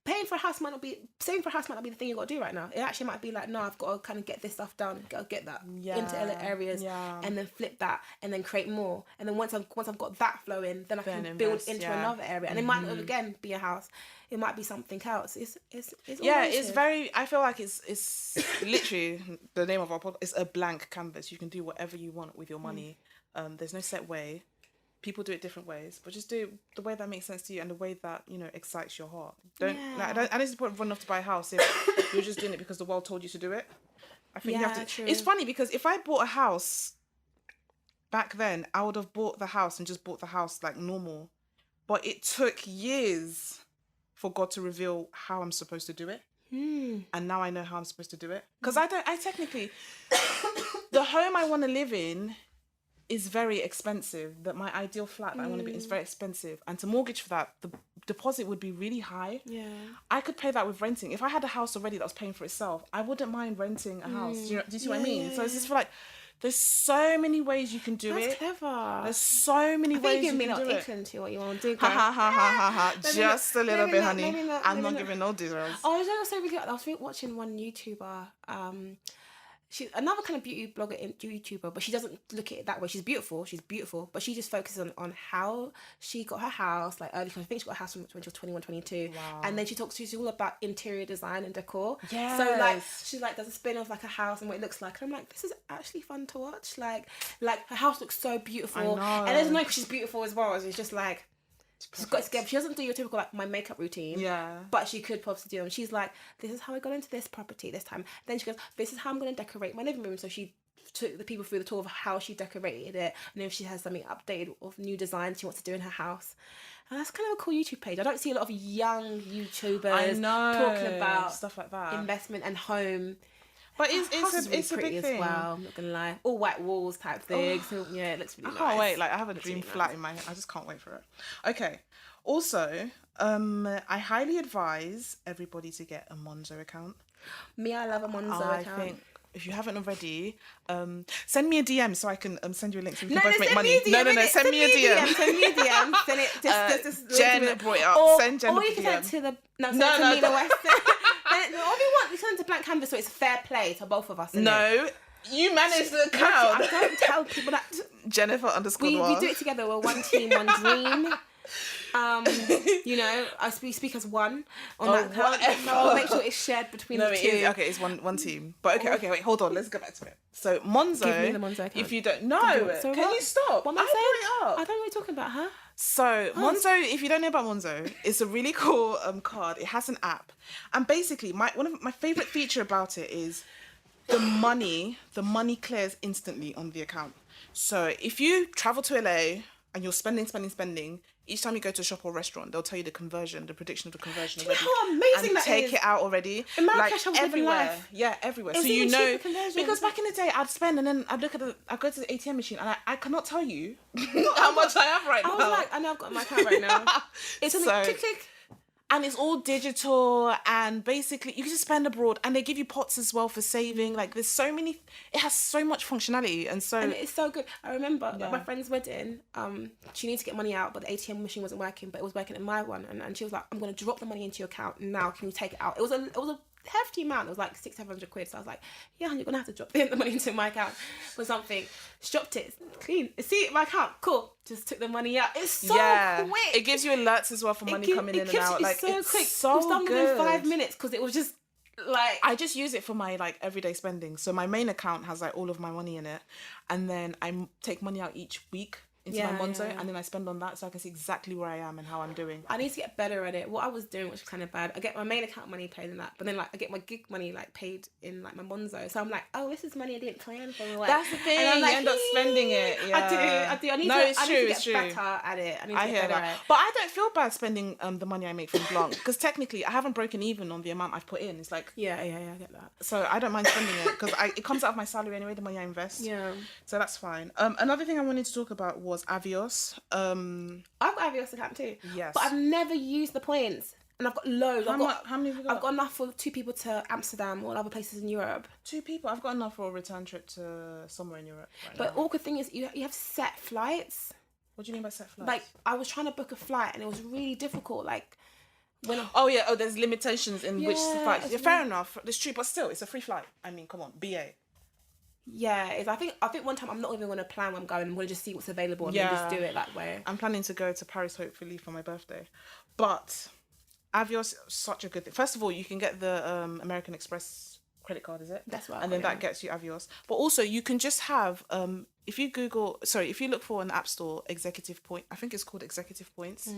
Saving for a house might not be the thing you got to do right now. It actually might be like, no, I've got to kind of get this stuff done, get that into other areas, and then flip that, and then create more. And then once I've got that flowing, then I can build into another area. And it might not again be a house. It might be something else. It's very. I feel like it's literally the name of our podcast. It's a blank canvas. You can do whatever you want with your money. There's no set way. People do it different ways, but just do it the way that makes sense to you and the way that, you know, excites your heart. I don't see the point of running off to buy a house if you're just doing it because the world told you to do it. I think you have to. True. It's funny because if I bought a house back then, I would have bought the house and just bought the house like normal. But it took years for God to reveal how I'm supposed to do it. And now I know how I'm supposed to do it. Because I technically, the home I want to live in is very expensive. That my ideal flat that I want to be in is very expensive, and to mortgage for that, the deposit would be really high. I could pay that with renting. If I had a house already that was paying for itself, I wouldn't mind renting a house. Do you see what I mean? So it's just for like, there's so many ways you can do it. That's clever. There's so many ways you can do it. Inkling to what you want to do. Ha ha ha ha ha. Just a little bit, honey. I'm not not. giving no details. Oh, I was also really. I was watching one YouTuber. She's another kind of beauty blogger and YouTuber, but she doesn't look at it that way. She's beautiful, but she just focuses on how she got her house, like early. I think she got her house when she was 21, 22. Wow. And then she's all about interior design and decor. Yes. So like she like does a spin of like a house and what it looks like. And I'm like, this is actually fun to watch. Like her house looks so beautiful. I know. And there's no, because she's beautiful as well. It's just like, she's got it together. She doesn't do your typical like my makeup routine. Yeah. But she could possibly do them. She's like, this is how I got into this property this time. Then she goes, this is how I'm going to decorate my living room. So she took the people through the tour of how she decorated it, and if she has something updated of new designs she wants to do in her house. And that's kind of a cool YouTube page. I don't see a lot of young YouTubers talking about stuff like that, investment and home. But it's a big thing. As well, I'm not gonna lie. All white walls type thing. So yeah, it looks really nice. I can't wait. Like, I have a dream flat in my head. I just can't wait for it. Okay. Also, I highly advise everybody to get a Monzo account. Me, I love a Monzo account. if you haven't already, send me a DM so I can send you a link so we can No, both make send money. me a DM, No, send me a DM. Send me a DM. Send it. Just Jen brought it up. Send Jen or a you can send DM. it to the no, No, send it to Mina don't. West. All you want, you send it to blank canvas so it's fair play to both of us. No, you manage the account. I don't tell people that. Jennifer _ We Noir. do it together. We're one team, one dream. You know, we speak as one on that account. So I'll make sure it's shared between the two. Okay, it's one team. But okay, wait, hold on. Let's go back to it. So Monzo. Give me the Monzo account. If you don't know, So can what? you stop? What am I brought it saying? up. I don't know what you're talking about, huh? So Monzo, if you don't know about Monzo, it's a really cool card. It has an app, and basically, one of my favorite feature about it is the money clears instantly on the account. So if you travel to LA and you're spending, each time you go to a shop or restaurant, they'll tell you the prediction of the conversion already. You know how amazing and that take is? it out already. In Marrakesh, like I was living everywhere. life. Yeah, everywhere. It was So you even know, cheaper conversion. because back in the day, I'd spend and then I'd I go to the ATM machine and I cannot tell you how much I have right now. I was like, I know I've got my account right now. It's only So- click. And it's all digital, and basically you can just spend abroad, and they give you pots as well for saving. Like there's so many, it has so much functionality, and so And it's so good. I remember Yeah. at my friend's wedding, she needed to get money out, but the ATM machine wasn't working, but it was working in my one. And she was like, I'm going to drop the money into your account now. Can you take it out? It was a hefty amount. It was like 600-700 quid. So I was like, yeah, you're going to have to drop the money into my account for something. She dropped it. It's clean. See, my account. Cool. Just took the money out. It's so quick. It gives you alerts as well for money coming in and out. Like so it's quick. so It was done good. within 5 minutes because it was just like... I just use it for my like everyday spending. So my main account has like all of my money in it, and then I take money out each week into my Monzo, and then I spend on that so I can see exactly where I am and how I'm doing. I need to get better at it. What I was doing, which is kind of bad, I get my main account money paid in that, but then like I get my gig money like paid in like my Monzo. So I'm like, oh, this is money I didn't plan for. Like, That's the thing. and I'm like, you end up spending it. Yeah. I do. I need to get better at it. I need to get better at it. But I don't feel bad spending the money I make from Blanc because technically I haven't broken even on the amount I've put in. It's like Yeah, I get that. so I don't mind spending it because it comes out of my salary anyway. The money I invest. Yeah. So that's fine. Another thing I wanted to talk about was Avios. I've got Avios account too. Yes. But I've never used the points. And I've got loads. How many have you got? I've got enough for 2 people to Amsterdam or other places in Europe. 2 people. I've got enough for a return trip to somewhere in Europe. But awkward thing is you have set flights. What do you mean by set flights? Like I was trying to book a flight and it was really difficult. Like when there's limitations in which flights. Yeah, fair enough. It's true, but still, it's a free flight. I mean, come on, BA. Yeah, I think one time I'm not even going to plan where I'm going. I'm going to just see what's available and then just do it that way. I'm planning to go to Paris hopefully for my birthday, but Avios is such a good thing. First of all, you can get the American Express credit card, is it? That's right. And then that gets you Avios. But also you can just have if you look for an app store, Executive Point, I think it's called Executive Points.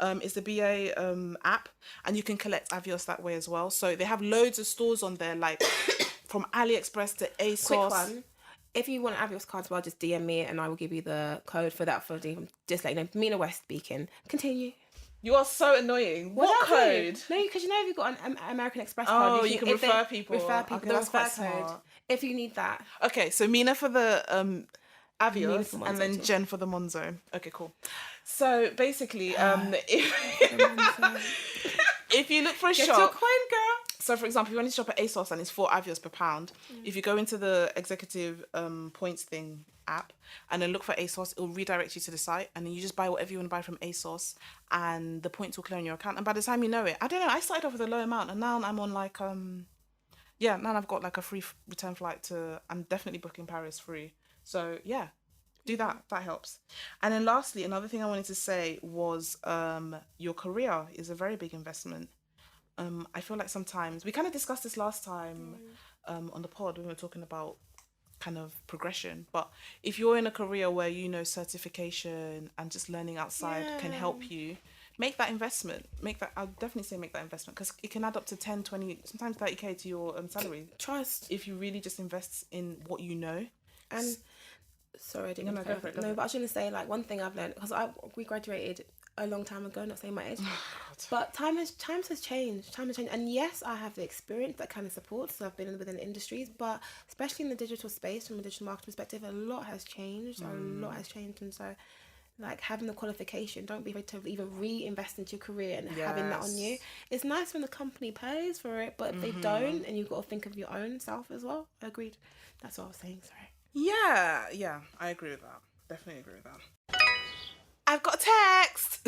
It's the BA app, and you can collect Avios that way as well. So they have loads of stores on there, like from AliExpress to ASOS. Quick one. If you want an Avios card as well, just DM me and I will give you the code for that. Just like, Mina West speaking. Continue. You are so annoying. What code? No, because if you've got an American Express card, you can refer people. Okay, the that's refer quite code. smart. If you need that. Okay, so Mina for the Avios for Monzo and then too. Jen for the Monzo. Okay, cool. So basically, if you look for a Get shop, your coin, girl. so for example, if you want to shop at ASOS and it's 4 Avios per pound, if you go into the Executive Points thing app and then look for ASOS, it'll redirect you to the site, and then you just buy whatever you want to buy from ASOS, and the points will clear on your account. And by the time you know it, I don't know, I started off with a low amount, and now I'm on like now I've got like a free return flight to. I'm definitely booking Paris free. So yeah, do that. That helps. And then lastly, another thing I wanted to say was your career is a very big investment. I feel like sometimes we kind of discussed this last time on the pod when we were talking about kind of progression, but if you're in a career where certification and just learning outside can help you, make that investment. I'll definitely say make that investment, because it can add up to 10, 20, sometimes 30k to your salary. Trust. If you really just invest in what you know. And sorry, I didn't go for it. but I was going to say, like, one thing I've learned, because we graduated a long time ago, not saying my age, but times has changed. And yes, I have the experience that kind of supports, so I've been within the industries, but especially in the digital space, from a digital marketing perspective, a lot has changed. And so like having the qualification. Don't be afraid to even reinvest into your career and having that on you. Yes. It's nice when the company pays for it, but if they don't, and you've got to think of your own self as well. Agreed. That's what I was saying. Sorry. Yeah, I agree with that. Definitely agree with that. I've got a text.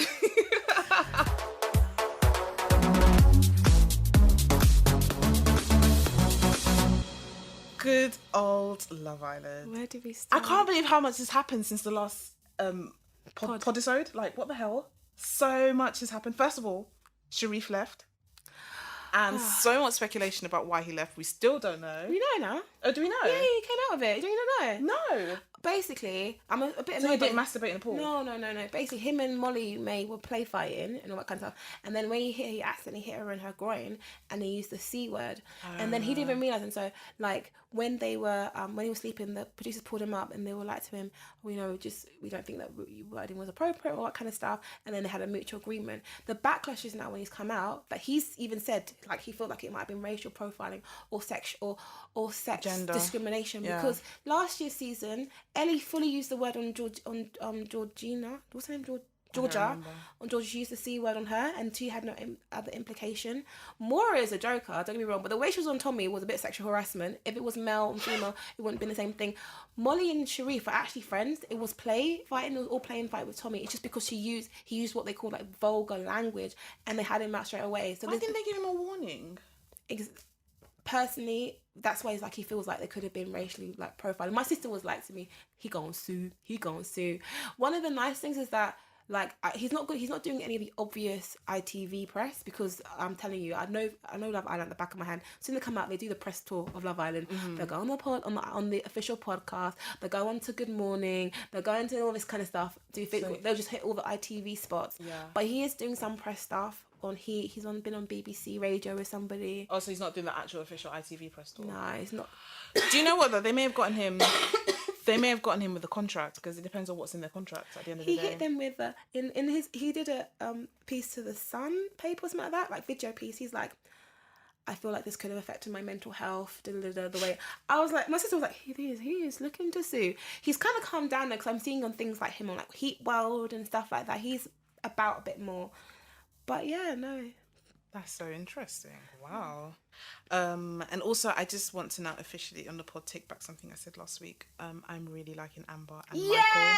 Good old Love Island. Where did we I start? can't believe how much has happened since the last podisode. Like, what the hell? So much has happened. First of all, Sharif left. And so much speculation about why he left. We still don't know. We know now. Oh, do we know? Yeah, he came out of it. Do you know? No. Basically, I'm a bit So he annoyed. didn't masturbate in the pool? No. Basically, him and Molly May were play fighting and all that kind of stuff. And then when he accidentally hit her in her groin, and he used the C word. And then he didn't even realise. And so, like, when they were, when he was sleeping, the producers pulled him up and they were like to him, we don't think that wording was appropriate, all that kind of stuff. And then they had a mutual agreement. The backlash is now when he's come out that he's even said, like, he felt like it might have been racial profiling or sex Gender discrimination. Because last year's season, Ellie fully used the word on Georgina. What's her name? Georgia. On Georgia, she used the C word on her, and she had no other implication. Maura is a joker, don't get me wrong, but the way she was on Tommy was a bit sexual harassment. If it was male and female, it wouldn't have been the same thing. Molly and Sharif are actually friends. It was play fighting. It was all play and fight with Tommy. It's just because he used what they call like vulgar language, and they had him out straight away. So why didn't they give him a warning? Personally, that's why it's like he feels like they could have been racially like profiling. My sister was like to me, he gonna sue. One of the nice things is that like he's not doing any of the obvious ITV press, because I'm telling you, I know Love Island at the back of my hand. As soon as they come out, they do the press tour of Love Island. They'll go on the on the official podcast. They'll go on to Good Morning. They'll go into all this kind of stuff. They'll just hit all the ITV spots. Yeah. But he is doing some press stuff. He's been on BBC Radio with somebody. Oh, so he's not doing the actual official ITV press tour? No, he's not. Do you know what though? They may have gotten him. They may have gotten him with a contract, because it depends on what's in their contract at the end of the day. He hit them with he did a piece to the Sun paper or something like that, like video piece. He's like, I feel like this could have affected my mental health. The way I was like, my sister was like, he is looking to sue. He's kind of calmed down though, because I'm seeing on things like him on like Heat World and stuff like that. He's about a bit more. But yeah, no. That's so interesting. Wow. And also, I just want to now officially on the pod take back something I said last week. I'm really liking Amber and Michael.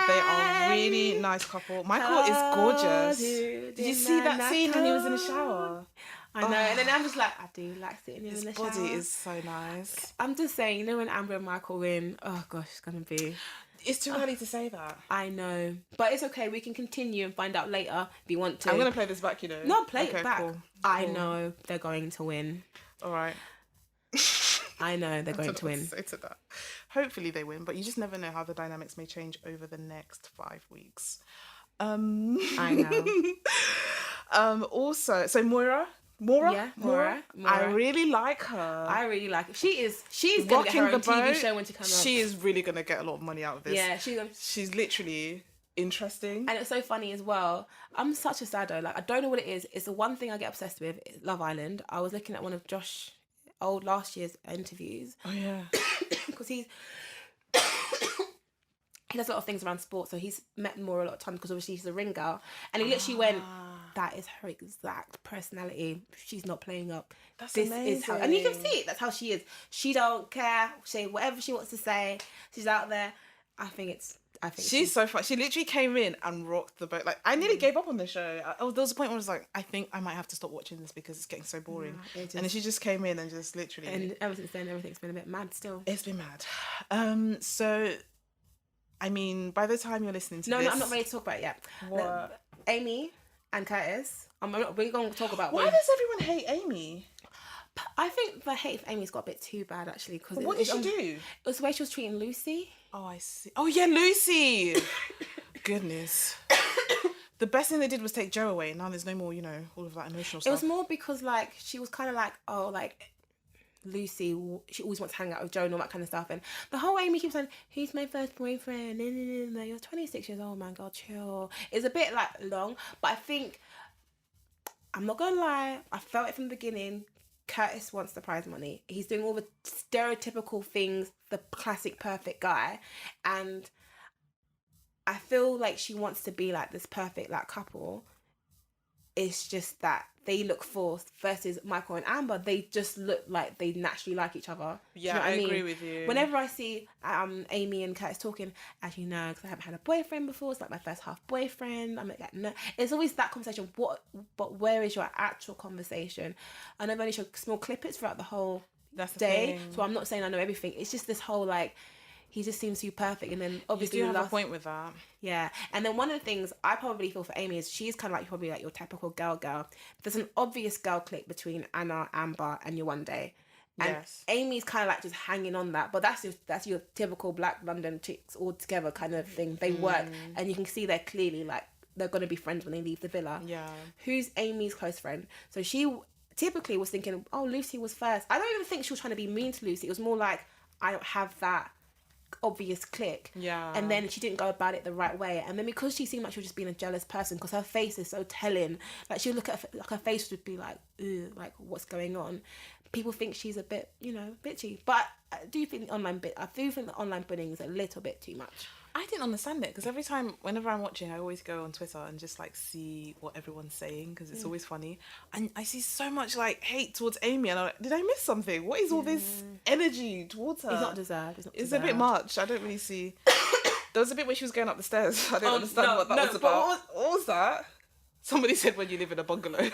They are a really nice couple. Michael is gorgeous. Did you see that scene when he was in the shower? I know. And then I'm just like, I do like sitting in the shower. His body is so nice. I'm just saying, when Amber and Michael win, oh gosh, it's going to be... It's too early to say that. I know. But it's okay. We can continue and find out later if you want to. I'm going to play this back, you know. No, play it back. Cool. I know they're going to win. All right. I know they're going to win. Say to that. Hopefully they win, but you just never know how the dynamics may change over the next 5 weeks. I know. Also, so Moira. Yeah, Moira. I really like her. I really like her. She's going to get her own TV show when she comes out. She is really going to get a lot of money out of this. Yeah, she's literally interesting. And it's so funny as well. I'm such a saddo. Like, I don't know what it is. It's the one thing I get obsessed with. It's Love Island. I was looking at one of Josh last year's interviews. Oh yeah. Because he does a lot of things around sports, so he's met Moira a lot of times because obviously she's a ring girl, and he literally went, that is her exact personality. She's not playing up. That's amazing. Is how, and you can see it. That's how she is. She don't care. Say whatever she wants to say. She's out there. I think she's so fun. She literally came in and rocked the boat. Like, I nearly gave up on the show. There was a point where I was like, I think I might have to stop watching this because it's getting so boring. And then she just came in and just literally. And ever since then, everything's been a bit mad still. It's been mad. So, I mean, by the time you're listening to this... No, I'm not ready to talk about it yet. What? Amy and Curtis. We're going to talk about... Why does everyone hate Amy? I think the hate for Amy's got a bit too bad, actually. Cause what did she do? It was the way she was treating Lucy. Oh, I see. Oh, yeah, Lucy! Goodness. The best thing they did was take Joe away. Now there's no more, all of that emotional stuff. It was more because, like, she was kind of like, oh, like... Lucy, she always wants to hang out with Joe and all that kind of stuff, and the whole Amy keeps saying, he's my first boyfriend, you're 26 years old, man, God, chill. It's a bit like long, but I think, I'm not gonna lie, I felt it from the beginning. Curtis wants the prize money. He's doing all the stereotypical things, the classic perfect guy, and I feel like she wants to be like this perfect like couple. It's just that they look forced versus Michael and Amber. They just look like they naturally like each other. Yeah, Do you know what I I mean? agree with you. Whenever I see Amy and Curtis talking, as you know, because I haven't had a boyfriend before, it's like my first half boyfriend. I'm like, no. It's always that conversation. But where is your actual conversation? And I've only showed small clippets throughout the whole That's the day, thing. so I'm not saying I know everything. It's just this whole like, he just seems too perfect, and then You obviously do have a point with that. yeah. And then one of the things I probably feel for Amy is she's kind of like probably like your typical girl. There's an obvious girl clique between Anna, Amber, and Yewande. And Yes. Amy's kind of like just hanging on that, but that's your typical Black London chicks all together kind of thing. They work, and you can see they're clearly like they're gonna be friends when they leave the villa. Yeah. Who's Amy's close friend? So she typically was thinking, oh, Lucy was first. I don't even think she was trying to be mean to Lucy. It was more like, I don't have that obvious click. Yeah. And then she didn't go about it the right way, and then because she seemed like she was just being a jealous person, because her face is so telling, like she'll look at like her face would be like, ew, like what's going on. People think she's a bit, you know, bitchy, but I do think the online bullying is a little bit too much. I didn't understand it because every time, whenever I'm watching, I always go on Twitter and just like see what everyone's saying because it's always funny. And I see so much like hate towards Amy, and I'm like, did I miss something? What is all this energy towards her? It's not deserved. It's a bit much. I don't really see. There was a bit where she was going up the stairs. I don't understand what that was about. What was that? Somebody said when you live in a bungalow.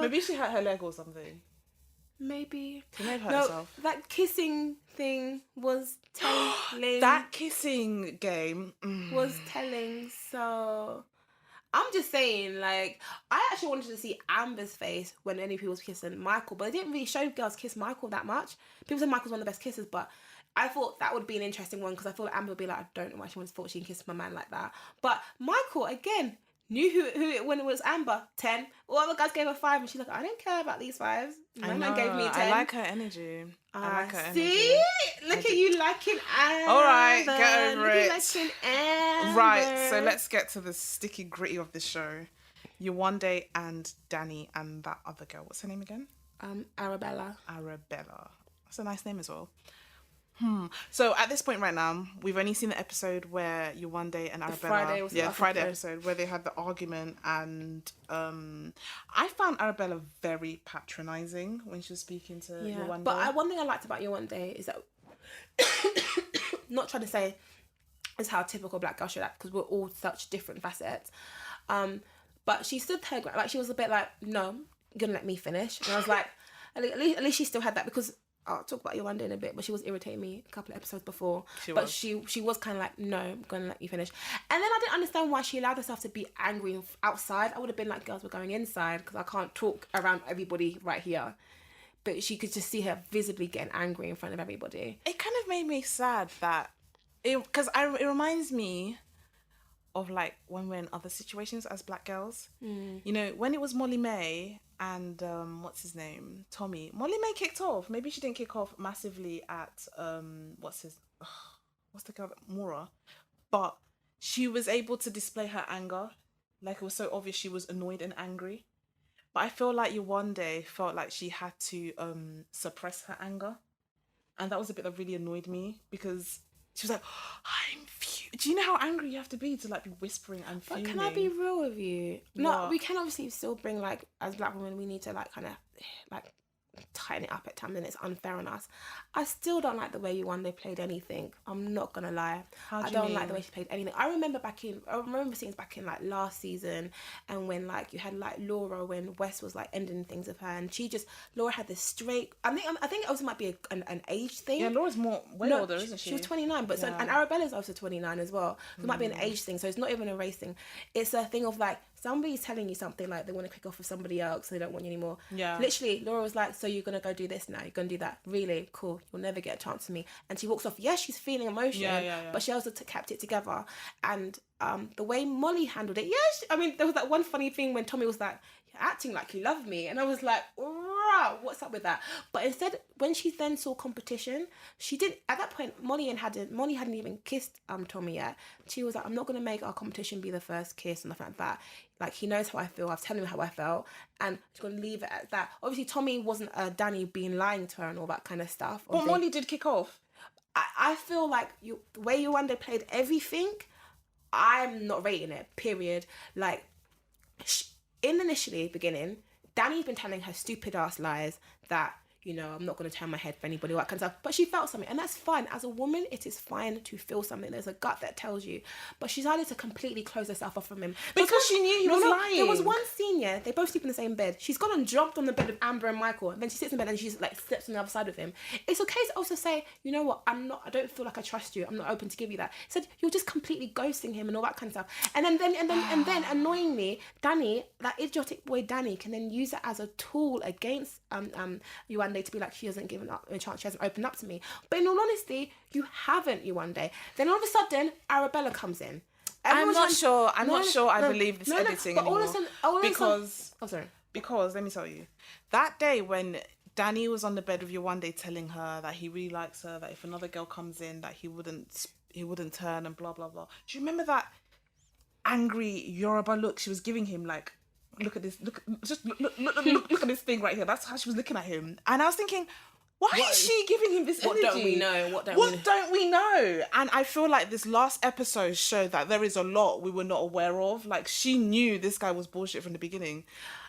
Maybe she hurt her leg or something. Maybe. She may have hurt herself. That kissing thing was telling. That kissing game was telling. So I'm just saying, like, I actually wanted to see Amber's face when any people was kissing Michael, but they didn't really show girls kiss Michael that much. People said Michael's one of the best kissers, but I thought that would be an interesting one because I thought Amber would be like, I don't know why she thought she can kiss my man like that. But Michael, again, knew who it, when it was Amber, 10. All the guys gave her 5, and she's like, I don't care about these 5s. My man gave me 10. I like her energy. I like her energy. See? Look at you liking Amber. All right, get over it. Liking Amber. Right, so let's get to the sticky gritty of the show. Yewande and Danny and that other girl. What's her name again? Arabella. That's a nice name as well. So at this point right now, we've only seen the episode where Yewande and Arabella... Friday episode where they had the argument, and I found Arabella very patronising when she was speaking to Yewande. But one thing I liked about Yewande is that... not trying to say is how a typical Black girl should act, because we're all such different facets. But she stood her ground. Like, she was a bit like, no, you're going to let me finish. And I was like, at least she still had that, because... I'll talk about Yewande in a bit, but she was irritating me a couple of episodes before. She was kind of like, no, I'm going to let you finish. And then I didn't understand why she allowed herself to be angry outside. I would have been like, girls, were going inside, because I can't talk around everybody right here. But she could just see her visibly getting angry in front of everybody. It kind of made me sad that... Because it reminds me of like when we're in other situations as Black girls. You know, when it was Molly May... and what's his name, Tommy. Molly May kicked off. Maybe she didn't kick off massively at what's the girl, Maura, but she was able to display her anger. Like, it was so obvious she was annoyed and angry. But I feel like Yewande felt like she had to suppress her anger, and that was a bit that really annoyed me, because she was like, I'm fuming. Do you know how angry you have to be to like be whispering and fuming? But can I be real with you? No, we can obviously still bring, like, as Black women, we need to like kind of like tighten it up at times, and it's unfair on us. I still don't like the way Yewande played anything. I'm not gonna lie. I don't like the way she played anything. I remember scenes back in like last season, and when like you had like Laura, when Wes was like ending things with her, and Laura had this straight. I think it also might be an age thing. Yeah, Laura's way older, isn't she? She was 29, but and Arabella's also 29 as well. So it might be an age thing. So it's not even a race thing. It's a thing of like, somebody's telling you something, like they want to kick off with somebody else, so they don't want you anymore. Yeah. Literally, Laura was like, so you're going to go do this now? You're going to do that? Really? Cool. You'll never get a chance from me. And she walks off. Yes, she's feeling emotion, but she also kept it together. And the way Molly handled it, there was that one funny thing when Tommy was like, you're acting like you love me. And I was like, wow, what's up with that? But instead, when she then saw competition, she didn't, at that point, Molly hadn't even kissed Tommy yet. She was like, I'm not going to make our competition be the first kiss and nothing like that. Like, he knows how I feel. I've told him how I felt, and she's going to leave it at that. Obviously, Tommy wasn't Danny being lying to her and all that kind of stuff. But Molly did kick off. I feel like the way Yewande played everything, I'm not rating it, period. Like, in initially beginning, Danny's been telling her stupid ass lies that, you know, I'm not going to turn my head for anybody, all that kind of stuff. But she felt something, and that's fine. As a woman, it is fine to feel something. There's a gut that tells you. But she decided to completely close herself off from him. Because she knew he was lying. There was one scene, yeah, they both sleep in the same bed. She's gone and jumped on the bed of Amber and Michael, and then she sits in bed and she's like slept on the other side of him. It's okay to also say, you know what, I don't feel like I trust you. I'm not open to give you that. Said you're just completely ghosting him and all that kind of stuff. And then annoyingly, Danny, that idiotic boy Danny, can then use it as a tool against Yewande to be like, she hasn't given up a chance, she hasn't opened up to me. But in all honesty, you haven't, Yewande. Then all of a sudden, Arabella comes in. I'm not sure I believe this editing but anymore. Because let me tell you, that day when Danny was on the bed with Yewande telling her that he really likes her, that if another girl comes in, that he wouldn't turn and blah blah blah. Do you remember that angry Yoruba look she was giving him? Like, look at this, look at this thing right here. That's how she was looking at him, and I was thinking, why is she giving him this energy? What don't we know? What don't we know? And I feel like this last episode showed that there is a lot we were not aware of. Like, she knew this guy was bullshit from the beginning.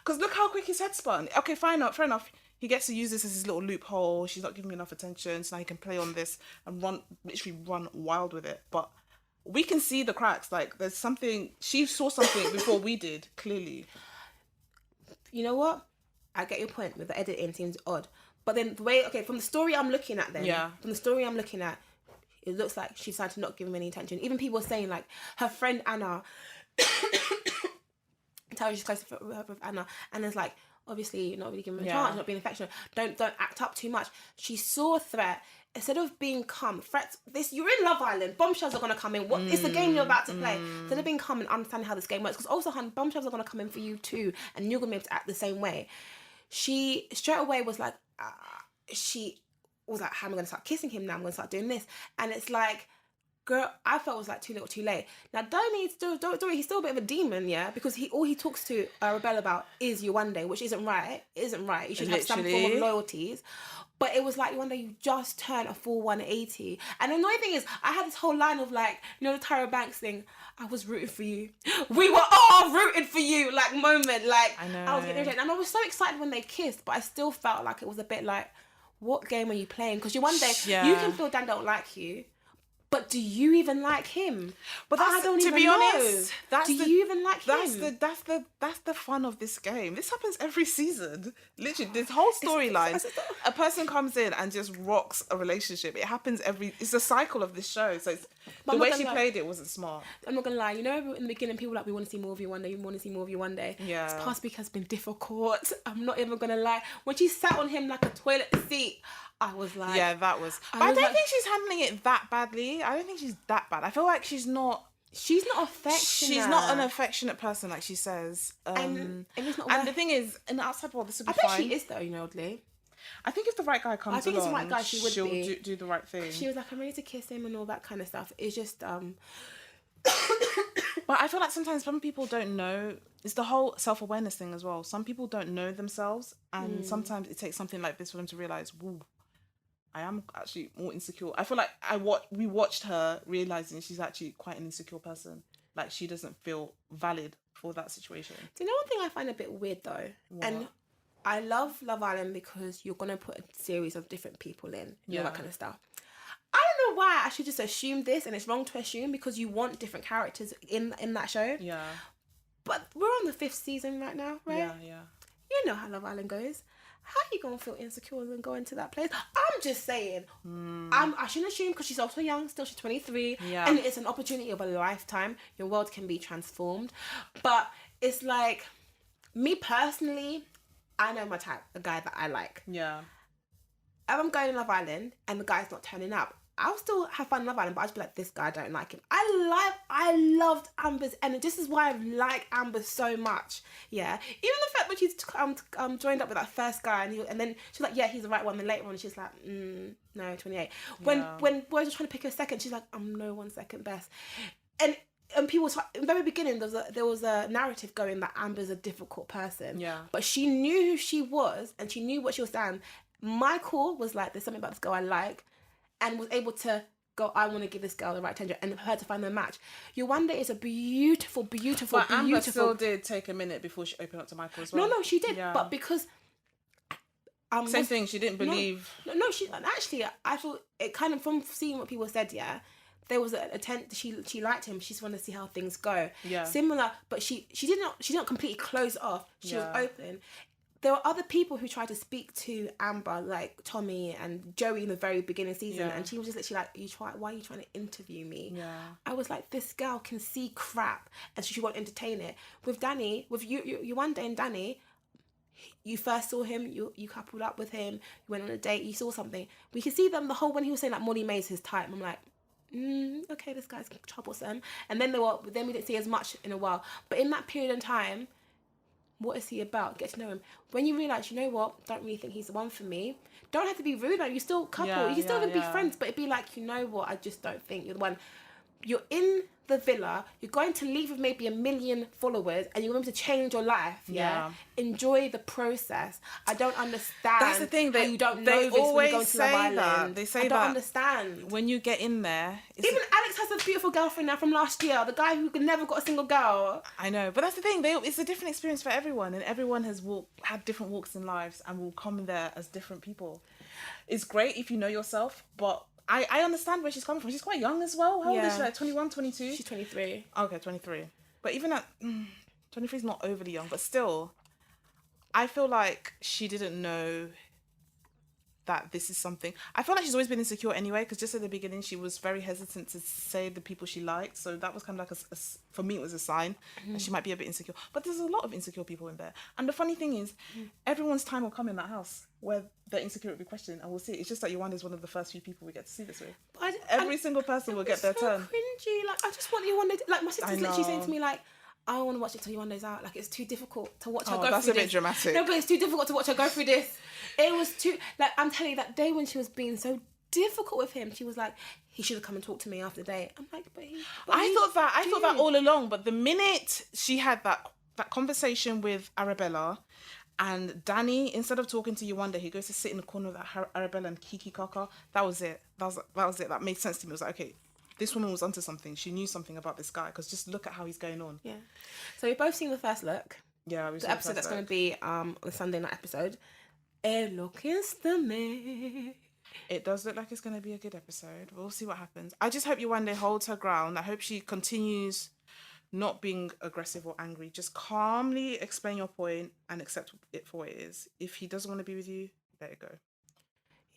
Because look how quick his head spun. Okay, fair enough. He gets to use this as his little loophole. She's not giving me enough attention, so now he can play on this and literally run wild with it. But we can see the cracks. Like, there's something, she saw something before we did, clearly. You know what? I get your point with the editing seems odd. But then the way, from the story I'm looking at it looks like she decided to not give him any attention. Even people are saying, like, her friend Anna, tell her she's close with Anna, and it's like, obviously, you're not really giving him a chance, not being affectionate. Don't act up too much. She saw a threat. Instead of being calm, threats, you're in Love Island, bombshells are going to come in. It's the game you're about to play. Instead of being calm and understanding how this game works, because also, bombshells are going to come in for you too, and you're going to be able to act the same way. She straight away was like, she was like, how am I going to start kissing him now? I'm going to start doing this. And it's like, girl, I felt it was like too little too late. Now, he's still a bit of a demon, yeah? Because all he talks to Rebel about is Yewande, which isn't right. It isn't right. You should have some form of loyalties. But it was like, Yewande, you just turned a full 180. And the annoying thing is, I had this whole line of like, you know, the Tyra Banks thing, I was rooting for you. We were all rooting for you, like, moment. Like, I know. I was getting irritated. And I was so excited when they kissed, but I still felt like it was a bit like, what game are you playing? Because Yewande, you can feel Dan don't like you. But do you even like him? But I don't even know. Do you even like him? That's the fun of this game. This happens every season. Literally, this whole storyline, a person comes in and just rocks a relationship. It happens it's a cycle of this show. So the way she played it wasn't smart. I'm not gonna lie. You know, in the beginning, people were like, we want to see more of you one day. We want to see more of you one day. Yeah. This past week has been difficult. I'm not even gonna lie. When she sat on him like a toilet seat, I was like... Yeah, that was... But I don't think she's handling it that badly. I don't think she's that bad. I feel like she's not... She's not affectionate. She's not an affectionate person, like she says. And it's not... And the thing is, in the outside world, this would be fine. I bet she is, though, you know, oddly. I think if the right guy comes along... I think if the right guy, she'll do the right thing. She was like, I'm ready to kiss him and all that kind of stuff. It's just... But I feel like sometimes some people don't know. It's the whole self-awareness thing as well. Some people don't know themselves, and sometimes it takes something like this for them to realise, woo, I am actually more insecure. I feel like we watched her realising she's actually quite an insecure person. Like, she doesn't feel valid for that situation. Do you know one thing I find a bit weird though? What? And I love Love Island because you're going to put a series of different people in, all that kind of stuff. I don't know why I should just assume this, and it's wrong to assume because you want different characters in that show. Yeah. But we're on the 5th season right now, right? Yeah. You know how Love Island goes. How are you going to feel insecure and go into that place? I'm just saying. I shouldn't assume because she's also young. Still, she's 23. Yeah. And it's an opportunity of a lifetime. Your world can be transformed. But it's like, me personally, I know my type, a guy that I like. Yeah. If I'm going to Love Island and the guy's not turning up, I'll still have fun in Love Island, but I'll just be like, this guy, I don't like him. I loved Amber's, and this is why I like Amber so much. Yeah, even the fact that she's joined up with that first guy, and then she's like, yeah, he's the right one. Then later on, she's like, no, 28. When boys are trying to pick her second, she's like, I'm no one second best. And people, in the very beginning, there was a narrative going that Amber's a difficult person. Yeah, but she knew who she was, and she knew what she was saying. Michael was like, there's something about this girl I like. and was able to go, I want to give this girl the right attention, and her to find the match. Yewande is a beautiful, beautiful, But Amber beautiful. still did take a minute before she opened up to Michael as well. No, she did, Yeah. but because same thing, she didn't believe. No, she actually. I thought it kind of, from seeing what people said. Yeah, there was an attempt. She liked him. She just wanted to see how things go. Yeah. Similar, but she didn't completely close off. She was open. There were other people who tried to speak to Amber, like Tommy and Joey in the very beginning season, and she was just literally like, why are you trying to interview me? Yeah. I was like, this girl can see crap, and so she won't entertain it. With Danny, with Yewande and Danny, you first saw him, you coupled up with him, you went on a date, you saw something. We could see them the whole, when he was saying like Molly May's his type, I'm like, okay, this guy's troublesome. And then we didn't see as much in a while. But in that period of time, what is he about? Get to know him. When you realise, you know what, don't really think he's the one for me. Don't have to be rude, like, you still couple, you can still even be friends, but it'd be like, you know what, I just don't think you're the one. You're in the villa, you're going to leave with maybe 1 million followers, and you're going to change your life. Yeah. Enjoy the process. I don't understand. That's the thing. You don't know this when you go into Love Island. They say I that. don't understand. When you get in there, even Alex has a beautiful girlfriend now from last year. The guy who never got a single girl. I know, but that's the thing. It's a different experience for everyone, and everyone has had different walks in lives, and will come there as different people. It's great if you know yourself, but I understand where she's coming from. She's quite young as well. How old is she? Like 21, 22? She's 23. Okay, 23. But even at 23 is not overly young, but still, I feel like she didn't know that this is something. I feel like she's always been insecure anyway, because just at the beginning she was very hesitant to say the people she liked, so that was kind of like for me it was a sign that she might be a bit insecure. But there's a lot of insecure people in there, and the funny thing is everyone's time will come in that house where their insecurity will be questioned, and we'll see. It's just that Yewande is one of the first few people we get to see this with. Every single person will get their turn. Cringy. Like, I just want Yewande to, like, my sister's literally saying to me like, I don't want to watch it till Yewande's out. Like, it's too difficult to watch her go through this. That's a bit dramatic. No, but it's too difficult to watch her go through this. It was too, like, I'm telling you, that day when she was being so difficult with him, she was like, he should have come and talked to me after the day. I'm like, I thought that all along, but the minute she had that conversation with Arabella, and Danny, instead of talking to Yewande, he goes to sit in the corner with Arabella and Kiki Kaka. That was it. That was it. That made sense to me. It was like, okay, this woman was onto something. She knew something about this guy, because just look at how he's going on. Yeah. So we've both seen the first look. Yeah, the episode that's going to be the Sunday night episode. It does look like it's going to be a good episode. We'll see what happens. I just hope Yewande holds her ground. I hope she continues not being aggressive or angry. Just calmly explain your point and accept it for what it is. If he doesn't want to be with you, let it go.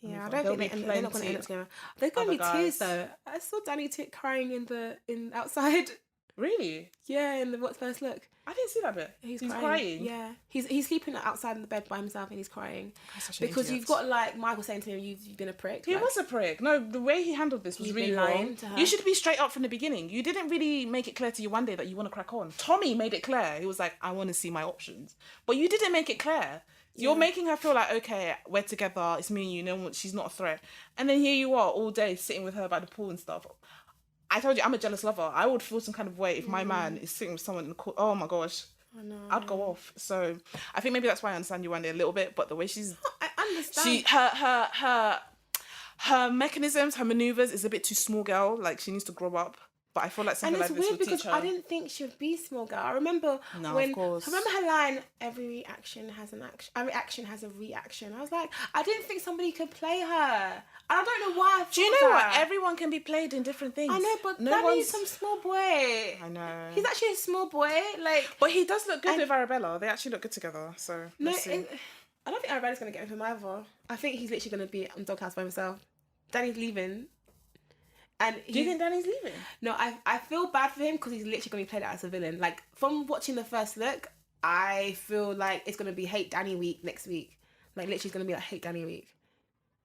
Yeah, I don't think they're not going to end up together. There's going to be tears though. I saw Danny crying in outside. Really? Yeah, in the What's First Look. I didn't see that bit. He's crying. Yeah, he's sleeping outside in the bed by himself and he's crying because you've got, like, Michael saying to him, "You've been a prick." He was a prick. No, the way he handled this was really wrong. You should be straight up from the beginning. You didn't really make it clear to Yewande that you want to crack on. Tommy made it clear. He was like, "I want to see my options," but you didn't make it clear. You're making her feel like, okay, we're together. It's me and you. No, she's not a threat. And then here you are all day sitting with her by the pool and stuff. I told you, I'm a jealous lover. I would feel some kind of way if my man is sitting with someone in the court. Oh my gosh. I know. I'd go off. So I think maybe that's why I understand Yewande a little bit, but the way she's... I understand. Her mechanisms, her maneuvers is a bit too small girl. Like, she needs to grow up. But I feel like something like this will teach her. And it's weird because I didn't think she would be small girl. I remember her line, every reaction has an action. Every action has a reaction. I was like, I didn't think somebody could play her. I don't know why I thought. Do you know what? Everyone can be played in different things. I know, but Danny's some small boy. I know. He's actually a small boy. Like, but he does look good with Arabella. They actually look good together. So I don't think Arabella's going to get him either. I think he's literally going to be on Doghouse by himself. Danny's leaving. And do you think Danny's leaving? No, I feel bad for him because he's literally going to be played out as a villain. Like, from watching the first look, I feel like it's going to be Hate Danny week next week. Like, literally it's going to be like Hate Danny week.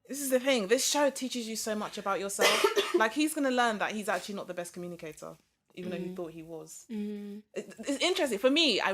This is the thing. This show teaches you so much about yourself. Like, he's going to learn that he's actually not the best communicator, even though he thought he was. It's interesting. For me, I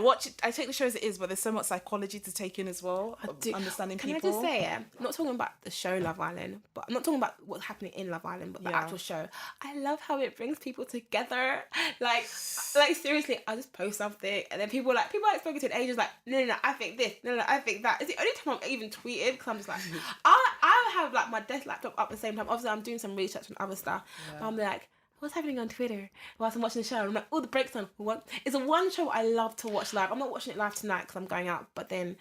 take the show as it is, but there's so much psychology to take in as well. Understanding people. Can I just say, I'm not talking about the show Love Island, but I'm not talking about what's happening in Love Island, but the actual show. I love how it brings people together. Like seriously, I just post something and then people I haven't spoken to in ages, like, no, I think this, no, I think that. It's the only time I've even tweeted because I'm just like, I have like my desk laptop up at the same time. Obviously, I'm doing some research and other stuff. Yeah. But I'm like, what's happening on Twitter whilst I'm watching the show? I'm like, oh, the break's on. What? It's a one show I love to watch live. I'm not watching it live tonight because I'm going out, but then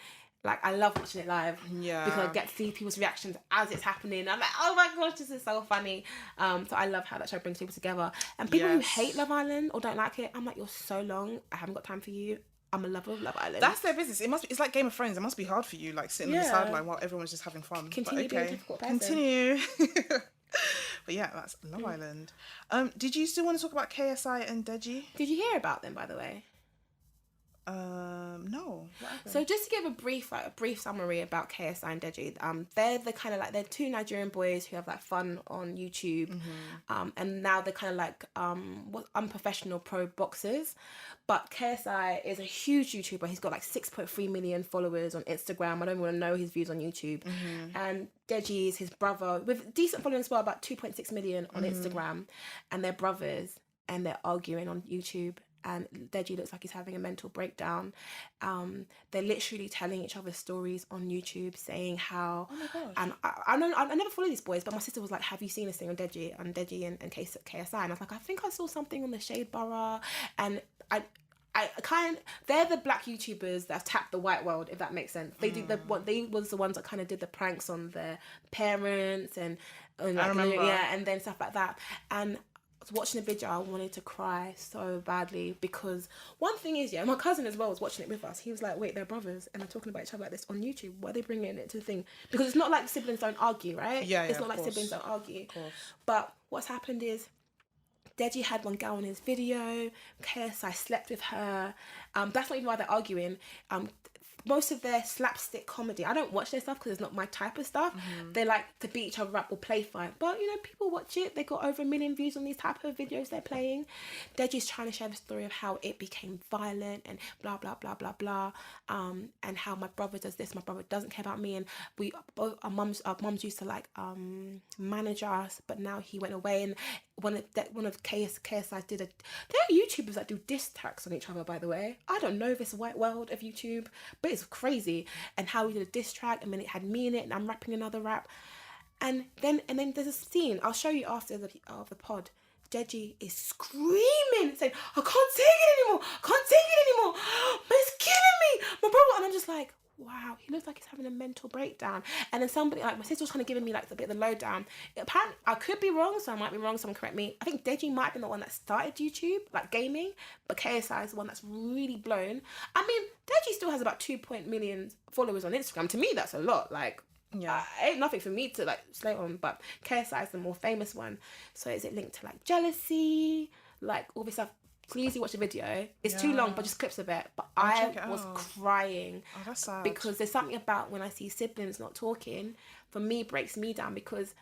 like I love watching it live. Yeah. Because I get to see people's reactions as it's happening. I'm like, oh my gosh, this is so funny. So I love how that show brings people together. And people who hate Love Island or don't like it, I'm like, you're so long. I haven't got time for you. I'm a lover of Love Island. That's their business. It's like Game of Thrones. It must be hard for you, like sitting on the sideline while everyone's just having fun. Continue being a difficult person. Continue. But yeah, that's Love Island. Did you still want to talk about KSI and Deji? Did you hear about them, by the way? No. What happened? So just to give a brief summary about KSI and Deji, they're the kind of like, they're two Nigerian boys who have like fun on YouTube, and now they're kind of like unprofessional pro boxers. But KSI is a huge YouTuber. He's got like 6.3 million followers on Instagram. I don't want to know his views on YouTube. And Deji is his brother with decent following as well, about 2.6 million on Instagram, and they're brothers and they're arguing on YouTube. And Deji looks like he's having a mental breakdown. They're literally telling each other stories on YouTube, saying how... Oh my gosh. And I never follow these boys, but my sister was like, have you seen this thing on Deji and KSI? And I was like, I think I saw something on the Shade Borough. And they're the black YouTubers that tapped the white world, if that makes sense. They was the ones that kind of did the pranks on their parents and like, I remember. and then stuff like that. And I was watching the video, I wanted to cry so badly because one thing is, my cousin as well was watching it with us. He was like, wait, they're brothers and they're talking about each other like this on YouTube. Why are they bringing it to the thing? Because it's not like siblings don't argue, right? Yeah, it's not like course. siblings don't argue. Of course. But what's happened is Deji had one girl in his video. KSI slept with her. That's not even why they're arguing. Most of their slapstick comedy, I don't watch their stuff because it's not my type of stuff. They like to beat each other up or play fight. But, people watch it. They got over 1 million views on these type of videos they're playing. Deji's trying to share the story of how it became violent and blah, blah, blah, blah, blah. And how my brother does this, my brother doesn't care about me. And our mums used to like manage us, but now he went away. And one of KSI did there are YouTubers that do diss tracks on each other, by the way. I don't know this white world of YouTube, but it's crazy. And how he did a diss track, and then it had me in it, and I'm rapping another rap. And then there's a scene, I'll show you after the pod. Deji is screaming, saying, I can't take it anymore, but it's killing me, my brother. And I'm just like, wow, he looks like he's having a mental breakdown. And then somebody, like my sister was kind of giving me like a bit of the lowdown. Apparently, I could be wrong, so I might be wrong, someone correct me. I think Deji might have been the one that started YouTube, like gaming, but KSI is the one that's really blown. I mean, Deji still has about 2 million followers on Instagram. To me, that's a lot. Like, ain't nothing for me to like slate on, but KSI is the more famous one. So is it linked to like jealousy, like all this stuff? Please watch the video. It's too long, but just clips of it. But I was crying. Oh, that's sad. Because there's something about when I see siblings not talking, for me, breaks me down because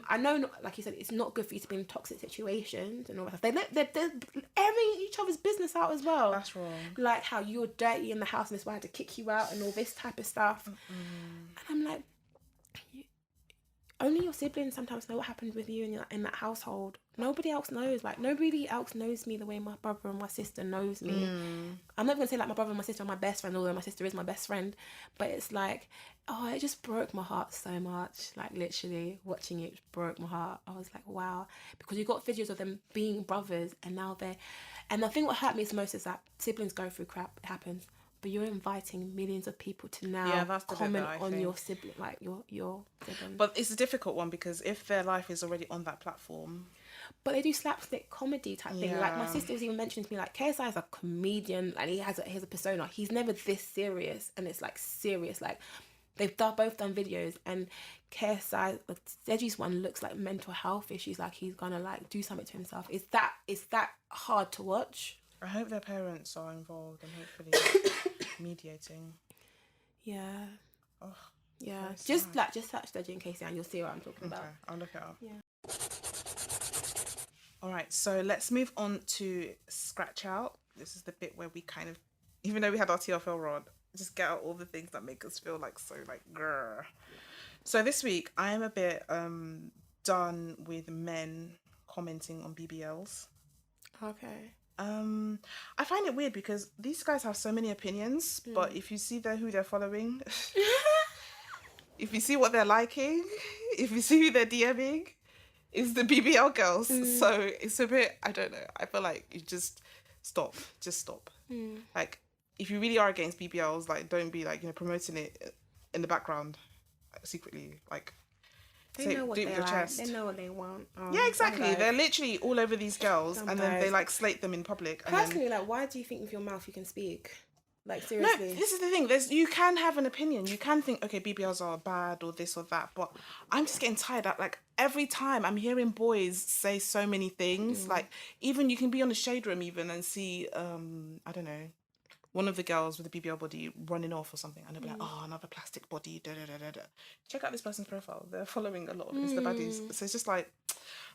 I know, like you said, it's not good for you to be in toxic situations and all that stuff. They're airing each other's business out as well. That's wrong. Like how you're dirty in the house and this why I had to kick you out and all this type of stuff. And I'm like, only your siblings sometimes know what happened with you in that household. Nobody else knows. Like, nobody else knows me the way my brother and my sister knows me. I'm not going to say like my brother and my sister are my best friend, although my sister is my best friend. But it's like, it just broke my heart so much. Like, literally, watching it broke my heart. I was like, wow. Because you got videos of them being brothers and now they're... And I think what hurt me the most is that siblings go through crap. It happens. But you're inviting millions of people to now comment on your sibling, like your sibling. But it's a difficult one because if their life is already on that platform. But they do slapstick comedy type thing. Like my sister was even mentioning to me, like KSI is a comedian and he has a persona. He's never this serious, and it's like serious. Like they've both done videos, and KSI, Deji's one looks like mental health issues. Like he's gonna like do something to himself. It's that hard to watch. I hope their parents are involved and hopefully mediating. Yeah. Oh, yeah. Just search Deji and KSI and you'll see what I'm talking about. I'll look it up. Yeah. All right, so let's move on to Scratch Out. This is the bit where we kind of, even though we had our TFL rod, just get out all the things that make us feel like so like grr. So this week I am a bit done with men commenting on BBLs. Okay. I find it weird because these guys have so many opinions, but if you see who they're following, if you see what they're liking, if you see who they're DMing, it's the BBL girls. So it's a bit, I don't know. I feel like you just stop. Like, if you really are against BBLs, like, don't be like, promoting it in the background secretly. Like, They know what do it with they your like. chest. They know what they want. Yeah, exactly. They're literally all over these girls, and then they like slate them in public. Personally, like, why do you think with your mouth you can speak? Like, No, seriously. this is the thing. You can have an opinion. You can think, okay, BBLs are bad or this or that. But I'm just getting tired of, like, every time I'm hearing boys say so many things. Like, even you can be on the shade room even and see, I don't know, one of the girls with a BBL body running off or something. And they'll be like, oh, another plastic body. Da, da, da, da, da. Check out this person's profile. They're following a lot of Insta baddies. So it's just like,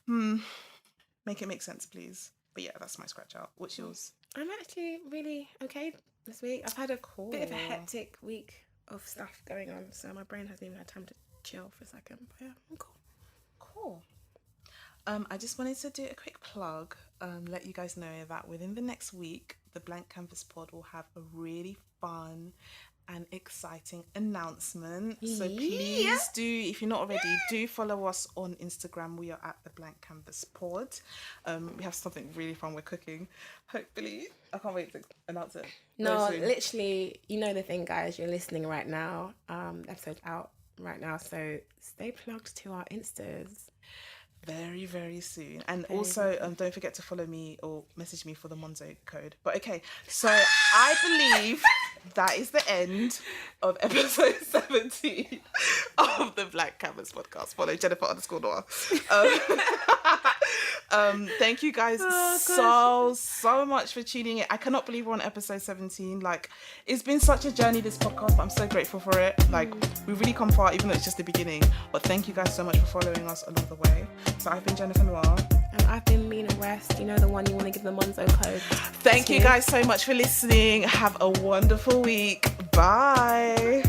make it make sense, please. But yeah, that's my scratch out. What's yours? I'm actually really okay this week. I've had a bit of a hectic week of stuff going on, so my brain hasn't even had time to chill for a second. But yeah, I'm cool. Cool. I just wanted to do a quick plug, let you guys know that within the next week, the Blank Canvas Pod will have a really fun and exciting announcement. So please do, if you're not already, do follow us on Instagram. We are at the Blank Canvas Pod. We have something really fun we're cooking. Hopefully, I can't wait to announce it. No, literally, you know the thing, guys. You're listening right now. The episode's out right now, so stay plugged to our Instas. Very, very soon. And also, don't forget to follow me or message me for the Monzo code. But okay, so I believe that is the end of episode 17 of the Black Canvas podcast. Follow Jennifer_Noah. Thank you guys so much for tuning in. I cannot believe we're on episode 17. Like, it's been such a journey, this podcast. I'm so grateful for it. Like, we've really come far, even though it's just the beginning. But thank you guys so much for following us along the way. So I've been Jennifer Noir. And I've been Mina West. You know, the one you want to give the Monzo code. Thank you guys so much for listening. Have a wonderful week. Bye.